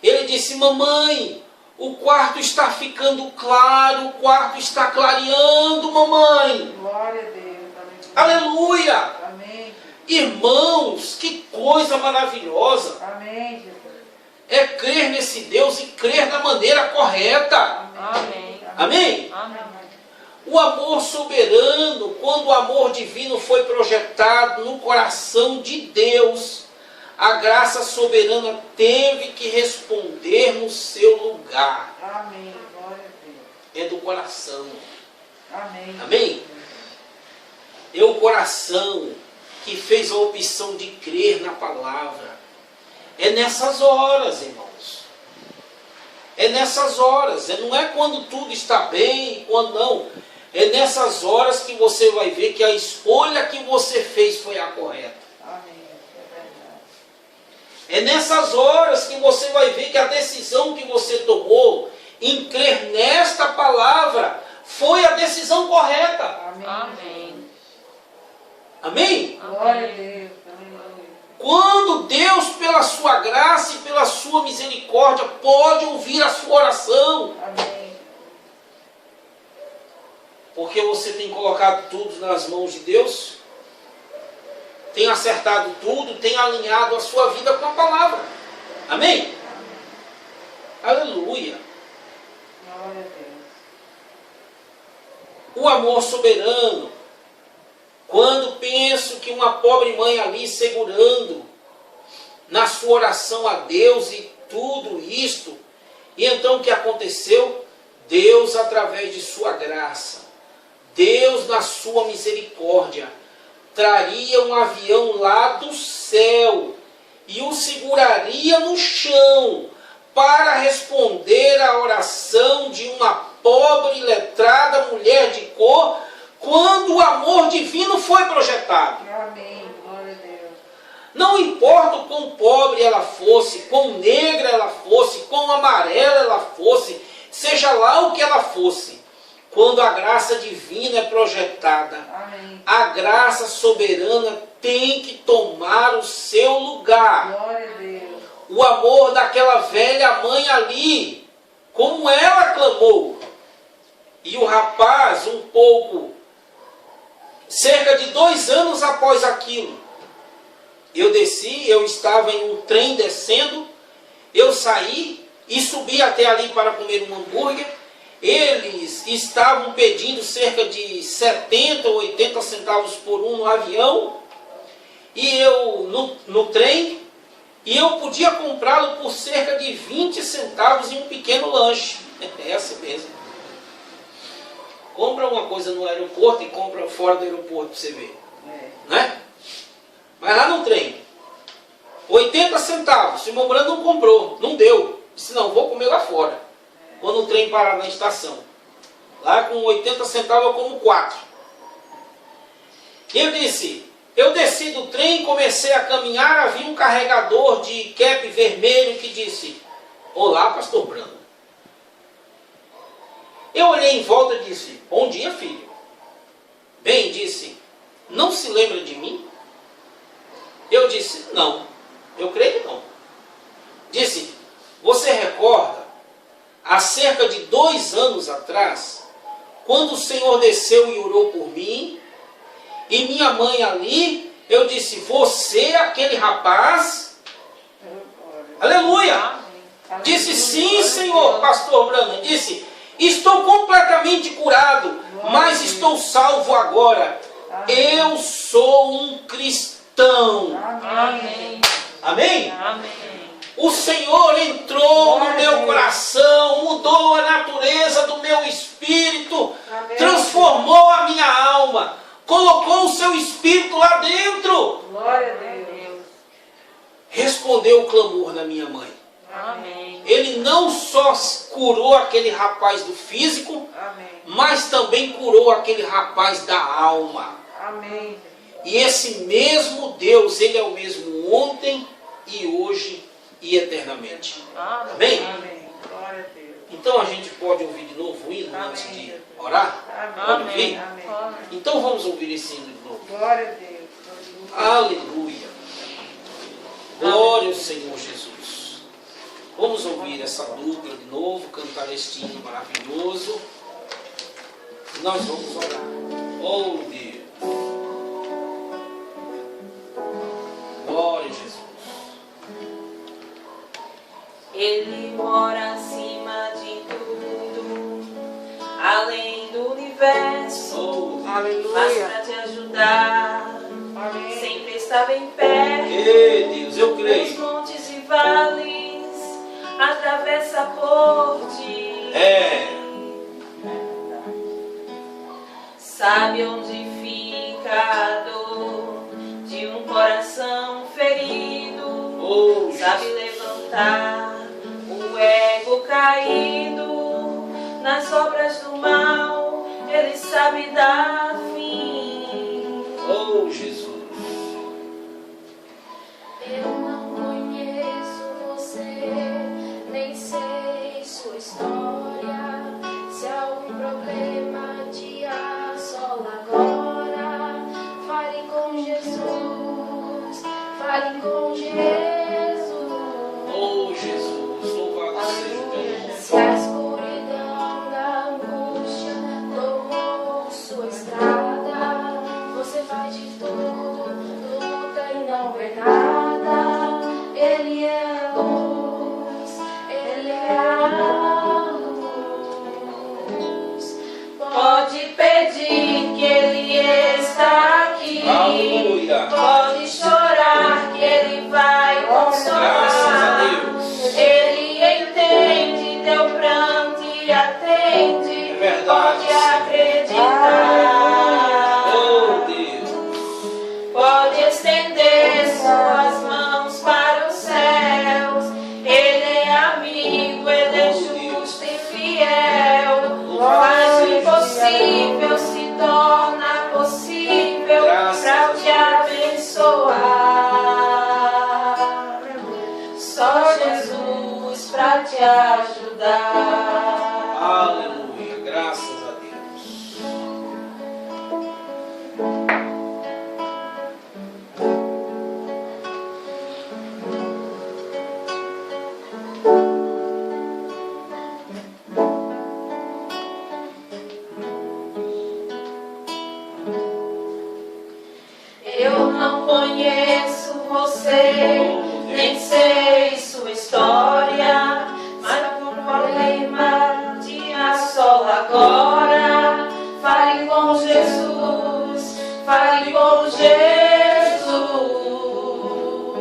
Ele disse, mamãe, o quarto está ficando claro, o quarto está clareando, mamãe. Glória a Deus. Aleluia! Amém. Irmãos, que coisa maravilhosa. Amém, Jesus. É crer nesse Deus e crer da maneira correta. Amém. Amém? Amém. O amor soberano, quando o amor divino foi projetado no coração de Deus, a graça soberana teve que responder no seu lugar. Amém. Glória a Deus. É do coração. Amém. Amém? É o coração que fez a opção de crer na palavra. É nessas horas, irmãos. É nessas horas. Não é quando tudo está bem e quando não. É nessas horas que você vai ver que a escolha que você fez foi a correta. Amém. É verdade. É nessas horas que você vai ver que a decisão que você tomou em crer nesta palavra foi a decisão correta. Amém. Amém. Amém? Glória a Deus. Aleluia. Quando Deus, pela sua graça e pela sua misericórdia, pode ouvir a sua oração. Amém. Porque você tem colocado tudo nas mãos de Deus, tem acertado tudo, tem alinhado a sua vida com a palavra. Amém? Aleluia. Glória a Deus. O amor soberano. Quando penso que uma pobre mãe ali segurando na sua oração a Deus e tudo isto, e então o que aconteceu? Deus, através de sua graça, Deus, na sua misericórdia, traria um avião lá do céu e o seguraria no chão para responder à oração de uma pobre, letrada mulher de cor, quando o amor divino foi projetado. Amém. Glória a Deus. Não importa o quão pobre ela fosse, quão negra ela fosse, quão amarela ela fosse, seja lá o que ela fosse, quando a graça divina é projetada, Amém. a graça soberana tem que tomar o seu lugar. Glória a Deus. O amor daquela velha mãe ali, como ela clamou. E o rapaz, cerca de 2 anos após aquilo, Eu desci, eu estava em um trem descendo, eu saí e subi até ali para comer um hambúrguer. Eles estavam pedindo cerca de 70 ou 80 centavos por um no avião, e eu no trem, e eu podia comprá-lo por cerca de 20 centavos em um pequeno lanche. É assim mesmo. Compra uma coisa no aeroporto e compra fora do aeroporto para você ver. Né? Mas lá no trem, 80 centavos. Se meu Brando não comprou, não deu. Disse, não, vou comer lá fora. Quando o trem parar na estação. Lá com 80 centavos eu como 4. E eu desci do trem, comecei a caminhar, havia um carregador de cap vermelho que disse, olá, pastor Brando. Eu olhei em volta e disse, bom dia, filho. Bem, disse, não se lembra de mim? Eu disse, não, eu creio que não. Disse, você recorda, há cerca de 2 anos atrás, quando o Senhor desceu e orou por mim, e minha mãe ali, eu disse, você é aquele rapaz? Aleluia! Disse, sim, Senhor, pastor Brando. Disse, estou completamente curado, mas estou salvo agora. Eu sou um cristão. Amém. Amém? Amém. O Senhor entrou no meu coração, mudou a natureza do meu espírito, transformou a minha alma, colocou o seu espírito lá dentro. Glória a Deus. Respondeu o clamor da minha mãe. Amém. Ele não só curou aquele rapaz do físico, Amém. mas também curou aquele rapaz da alma. Amém. E esse mesmo Deus, Ele é o mesmo ontem e hoje e eternamente. Amém? Amém. Glória a Deus. Então a gente pode ouvir de novo o hino antes de orar? Pode ouvir? Amém. Então vamos ouvir esse hino de novo. Glória a Deus. Aleluia. Glória ao Senhor Jesus. Vamos ouvir essa dupla de novo, cantar este hino maravilhoso. E nós vamos orar. Oh Deus. Glória a Jesus. Ele mora acima de tudo, além do universo. Oh Deus. Mas Aleluia. para te ajudar, Amém. sempre estava em pé. Ei, Deus, eu Os creio. montes e vales, atravessa por ti. Sabe onde fica a dor de um coração ferido. Oh, Sabe levantar o ego caído nas obras do mal. Ele sabe dar fim. oh Jesus. Eu não conheço você, nem sei sua história. Se há algum problema te assola agora, fale com Jesus, fale com Jesus. Oh Jesus, louvado seja o teu nome. Se a escuridão da angústia tomou sua estrada, você faz de tudo, luta e não vê nada. Ele é a luz, ele é a luz. Pode pedir que Ele está aqui. Aleluia. Pode chorar que Ele vai Graças a consolar. Deus. Ele entende teu pranto e atende. É verdade, Pode Senhor. acreditar. Oh Deus. Pode estender suas mãos para os céus. Ele é amigo, Ele é justo e fiel. Faz o impossível, se torna possível para te abençoar. Só Jesus para te ajudar. Aleluia. Graças a Deus. Eu não conheço você, nem sei sua história, mas o problema te assola agora. Fale com Jesus, fale com Jesus.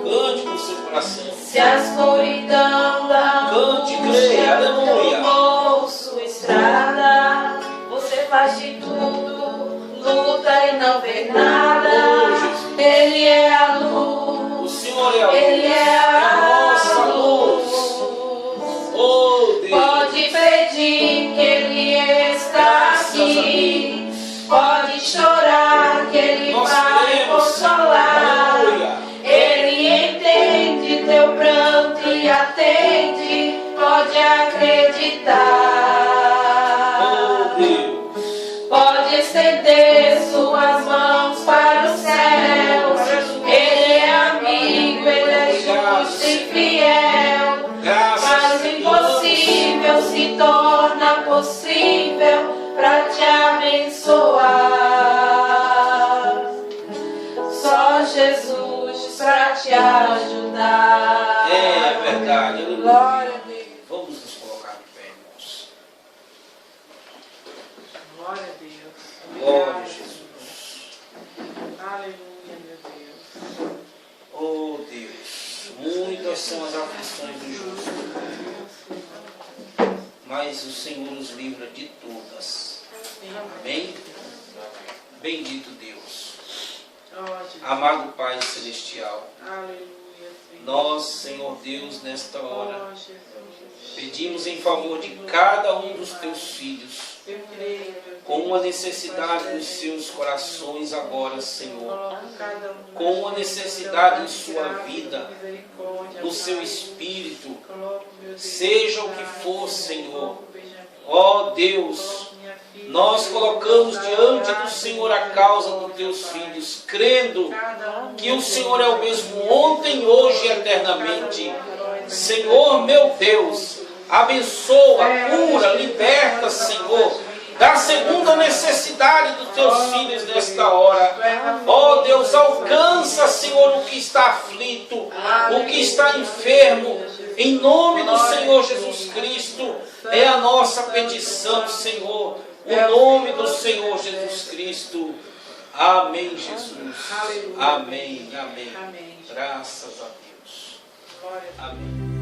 Cante com seu coração. Se a escuridão da Cante, creia, aleluia. tomou sua estrada, você faz de tudo, luta e não vê nada. Ele é a luz, O Senhor é a luz. Ele é a nossa luz. Oh, Deus. Pode pedir que Ele está aqui, pode chorar que Ele Nós vai cremos. consolar. Aleluia. Ele entende teu pranto e atende, pode acreditar. Oh, Deus. Pode estender suas mãos para os céus. Ele é amigo, Ele é justo e fiel. Graças Faz o a Deus. impossível se torna possível para te abençoar. Só Jesus para te ajudar. É verdade. Aleluia. Glória a Deus. Vamos nos colocar de pé, irmãos. Glória a Deus. Glória a Obrigada. Jesus. Aleluia, meu Deus. Oh, Deus. Muitas são as aflições do justo, mas o Senhor os livra de todas. Amém? Bendito Deus. Oh, Jesus. Amado Pai Celestial, Aleluia, Senhor. nós, Senhor Deus, nesta hora, Oh, Jesus. pedimos em favor de cada um dos teus filhos, Eu creio, meu Deus. com uma necessidade nos seus corações agora, Senhor, Coloco cada um com uma necessidade em sua vida, misericórdia, no seu Pai. espírito, Coloco, meu Deus, seja o que Pai, for, Senhor. coloco Benjamin, ó Deus, coloco minha filha, nós Senhor, colocamos Pai, diante do graça, Senhor a causa dos misericórdia, teus Pai. filhos, crendo Cada um, que meu o Deus, Senhor é o mesmo ontem, hoje e eternamente. cada um, Senhor, meu Deus, abençoa, cura, liberta, Senhor, da segunda necessidade dos teus filhos nesta hora. Ó Deus, alcança, Senhor, o que está aflito, o que está enfermo, em nome do Senhor Jesus Cristo. É a nossa petição, Senhor, o nome do Senhor Jesus Cristo. Amém, Jesus. Amém, amém. Amém. Graças a Deus. Glória a Deus. Amém.